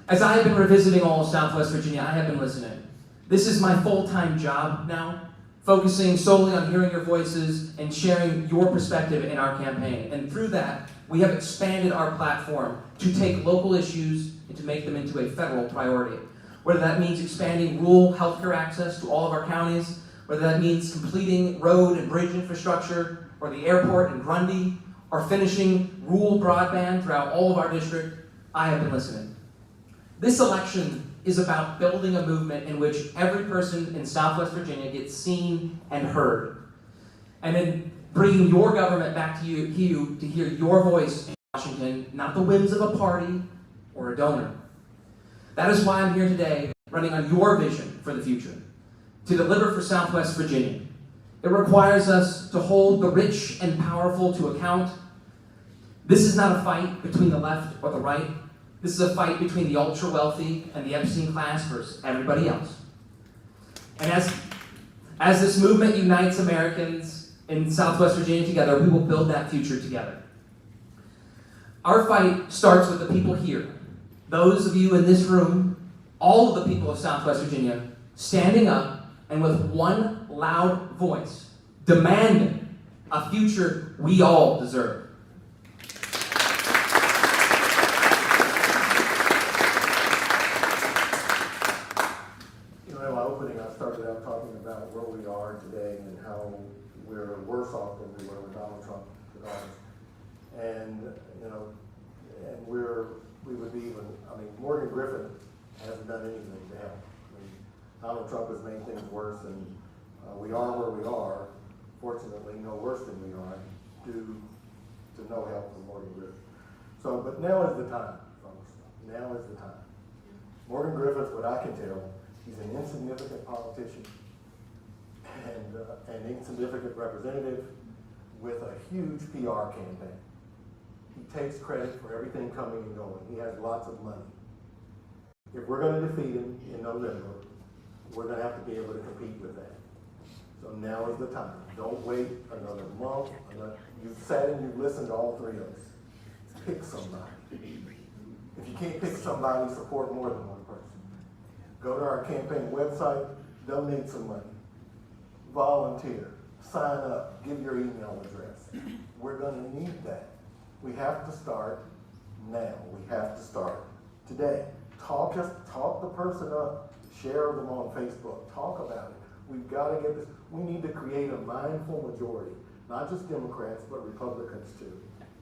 As I have been revisiting all of Southwest Virginia, I have been listening. This is my full-time job now, focusing solely on hearing your voices and sharing your perspective in our campaign. And through that, we have expanded our platform to take local issues and to make them into a federal priority. Whether that means expanding rural healthcare access to all of our counties, whether that means completing road and bridge infrastructure, or the airport in Grundy, or finishing rural broadband throughout all of our district, I have been listening. This election is about building a movement in which every person in Southwest Virginia gets seen and heard. And in bringing your government back to you to hear your voice in Washington, not the whims of a party or a donor. That is why I'm here today, running on your vision for the future, to deliver for Southwest Virginia. It requires us to hold the rich and powerful to account. This is not a fight between the left or the right. This is a fight between the ultra-wealthy and the Epstein class versus everybody else. And as this movement unites Americans in Southwest Virginia together, we will build that future together. Our fight starts with the people here. Those of you in this room, all of the people of Southwest Virginia, standing up and with one loud voice, demanding a future we all deserve. You know, in my opening, I started out talking about where we are today and how we're worse off than we were when Donald Trump took office. And, you know, and we would be even, I mean, Morgan Griffith hasn't done anything to help. I mean, Donald Trump has made things worse, and we are where we are, fortunately no worse than we are, due to no help from Morgan Griffith. So, but now is the time, folks. Now is the time. Morgan Griffith, what I can tell, he's an insignificant politician and an insignificant representative with a huge PR campaign. He takes credit for everything coming and going. He has lots of money. If we're going to defeat him in November, we're going to have to be able to compete with that. So now is the time. Don't wait another month. You've sat and you've listened to all three of us. Pick somebody. If you can't pick somebody, support more than one person. Go to our campaign website, donate some money, volunteer, sign up, give your email address. We're going to need that. We have to start now. We have to start today. Talk the person up. Share them on Facebook. Talk about it. We've got to get this. We need to create a mindful majority, not just Democrats, but Republicans too.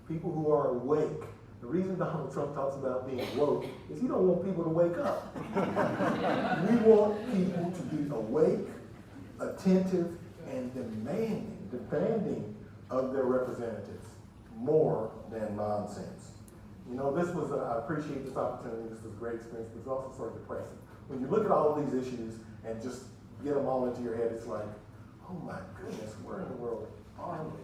People who are awake. The reason Donald Trump talks about being woke is he don't want people to wake up. We want people to be awake, attentive, and demanding of their representatives more than nonsense. You know, I appreciate this opportunity. This was a great experience, but it's also sort of depressing. When you look at all of these issues and just get them all into your head, it's like, oh my goodness, where in the world are we?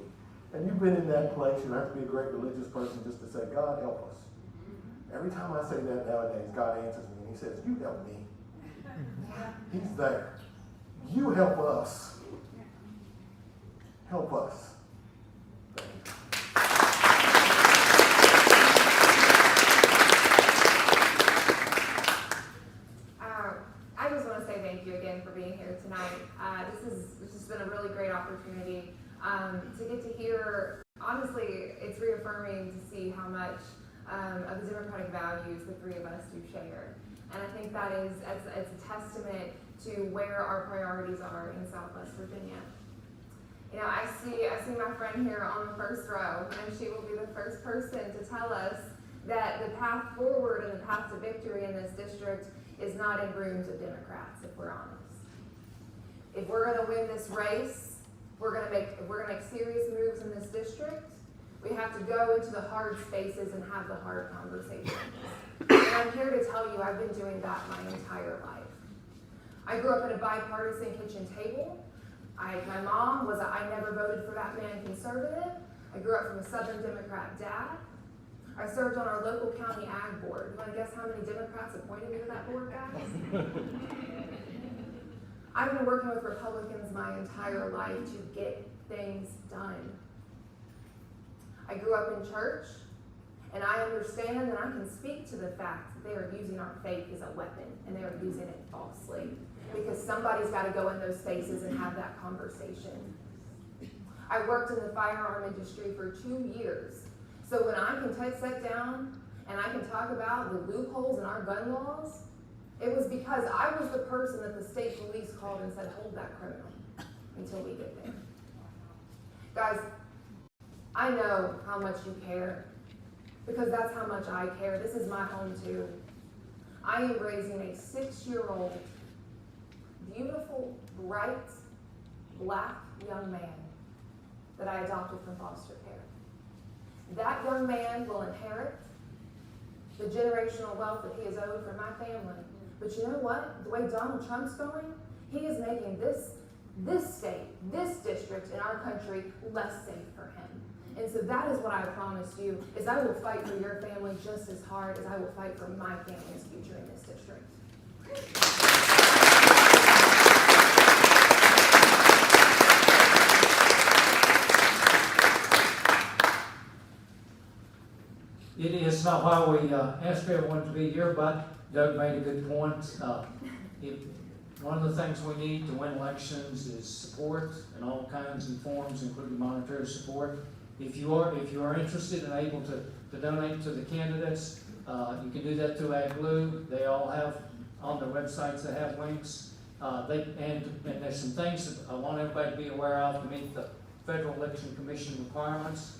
And you've been in that place. You don't have to be a great religious person just to say, God, help us. Every time I say that nowadays, God answers me and he says, you help me. He's there. You help us. Help us. Thank you. I just want to say thank you again for being here tonight. This has been a really great opportunity to get to hear. Honestly, it's reaffirming to see how much of the democratic values the three of us do share, and I think that it's a testament to where our priorities are in Southwest Virginia. You know, I see my friend here on the first row, and she will be the first person to tell us that the path forward and the path to victory in this district is not in rooms of Democrats, if we're honest. If we're going to win this race, we're going to make serious moves in this district, we have to go into the hard spaces and have the hard conversations. And I'm here to tell you, I've been doing that my entire life. I grew up at a bipartisan kitchen table. My mom was I never voted for that man conservative. I grew up from a Southern Democrat dad. I served on our local county ag board. You want to guess how many Democrats appointed me to that board, guys? I've been working with Republicans my entire life to get things done. I grew up in church, and I understand and I can speak to the fact that they are using our faith as a weapon, and they are using it falsely, because somebody's got to go in those spaces and have that conversation. I worked in the firearm industry for 2 years, so when I can sit down and I can talk about the loopholes in our gun laws, it was because I was the person that the state police called and said, hold that criminal until we get there. Guys, I know how much you care, because that's how much I care. This is my home too. I am raising a 6-year-old, beautiful, bright, black young man that I adopted from foster care. That young man will inherit the generational wealth that he has owed from my family. But you know what? The way Donald Trump's going, he is making this state, this district in our country less safe for him. And so that is what I promise you, is I will fight for your family just as hard as I will fight for my family's future in this district. It is not why we asked everyone to be here, but Doug made a good point. One of the things we need to win elections is support in all kinds and forms, including monetary support. If you are interested and able to donate to the candidates, you can do that through AgBlue. They all have on their websites that have links. And there's some things that I want everybody to be aware of to meet the Federal Election Commission requirements.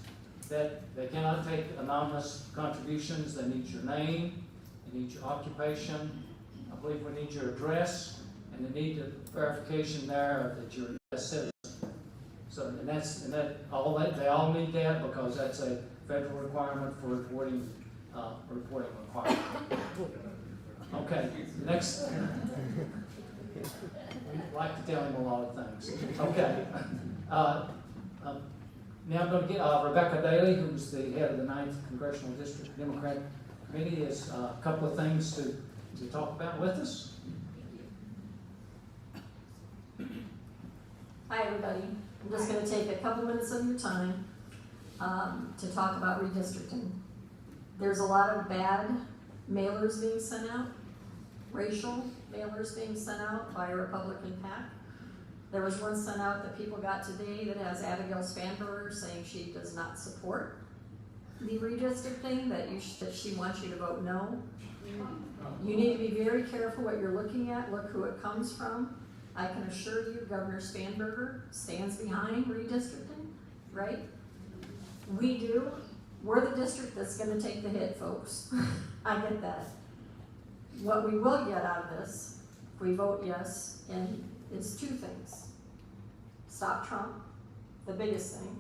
That they cannot take anonymous contributions. They need your name, they need your occupation, I believe we need your address, and they need the verification there that you're a U.S. citizen. So, they all need that because that's a federal requirement for reporting requirement. Okay, next. We like to tell him a lot of things. Okay. Now I'm going to get Rebecca Daly, who's the head of the 9th Congressional District Democratic Committee, has a couple of things to talk about with us. Hi, everybody. I'm just going to take a couple minutes of your time to talk about redistricting. There's a lot of bad mailers being sent out, racial mailers being sent out by a Republican PAC. There was one sent out that people got today that has Abigail Spanberger saying she does not support the redistricting, that she wants you to vote no. You need to be very careful what you're looking at. Look who it comes from. I can assure you Governor Spanberger stands behind redistricting, right? We do. We're the district that's going to take the hit, folks. I get that. What we will get out of this, if we vote yes, and it's two things. Stop Trump, the biggest thing.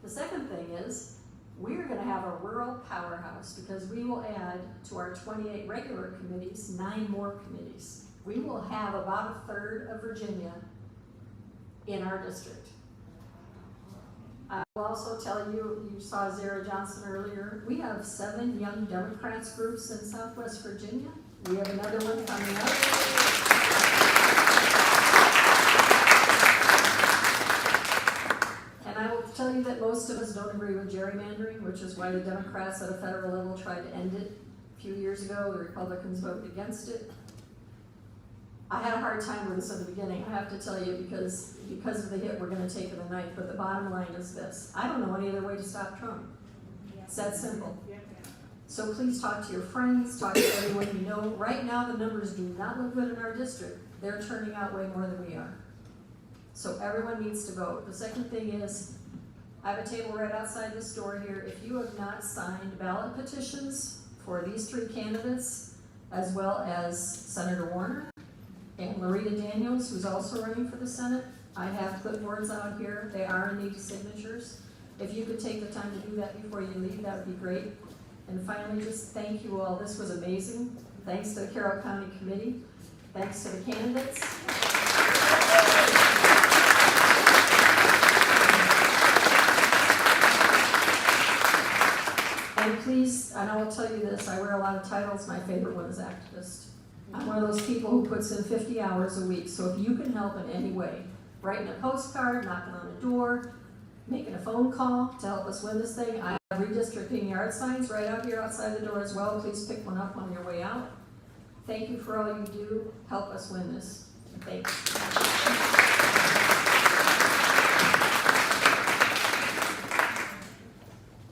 The second thing is, we're going to have a rural powerhouse because we will add to our 28 regular committees 9 more committees. We will have about a third of Virginia in our district. I will also tell you, you saw Zara Johnson earlier, we have 7 young Democrats groups in Southwest Virginia. We have another one coming up. And I will tell you that most of us don't agree with gerrymandering, which is why the Democrats at a federal level tried to end it a few years ago. The Republicans voted against it. I had a hard time with this in the beginning, I have to tell you, because of the hit we're going to take in the 9th, but the bottom line is this. I don't know any other way to stop Trump. It's that simple. So please talk to your friends, talk to everyone you know. Right now the numbers do not look good in our district. They're turning out way more than we are. So everyone needs to vote. The second thing is, I have a table right outside this door here. If you have not signed ballot petitions for these 3 candidates, as well as Senator Warner and Loretta Daniels, who's also running for the Senate, I have clipboards out here. They are in need of signatures. If you could take the time to do that before you leave, that would be great. And finally, just thank you all. This was amazing. Thanks to the Carroll County Committee. Thanks to the candidates. And please, and I will tell you this, I wear a lot of titles. My favorite one is activist. I'm one of those people who puts in 50 hours a week. So if you can help in any way, writing a postcard, knocking on a door, making a phone call to help us win this thing. I have redistricting yard signs right out here outside the door as well. Please pick one up on your way out. Thank you for all you do. Help us win this. Thanks.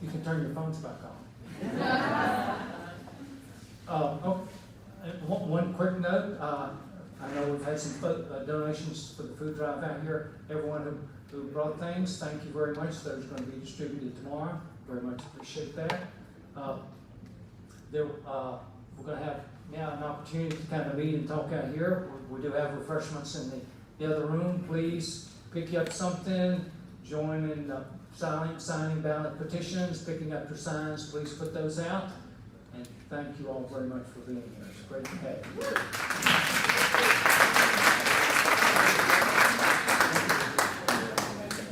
You can turn your phones back on. One quick note. I know we've had some donations for the food drive out here. Everyone who brought things, thank you very much. Those are going to be distributed tomorrow. Very much appreciate that. We're going to have now an opportunity to kind of meet and talk out here. We do have refreshments in the other room. Please pick up something, join in signing ballot petitions, picking up your signs. Please put those out. And thank you all very much for being here. It's great to have you.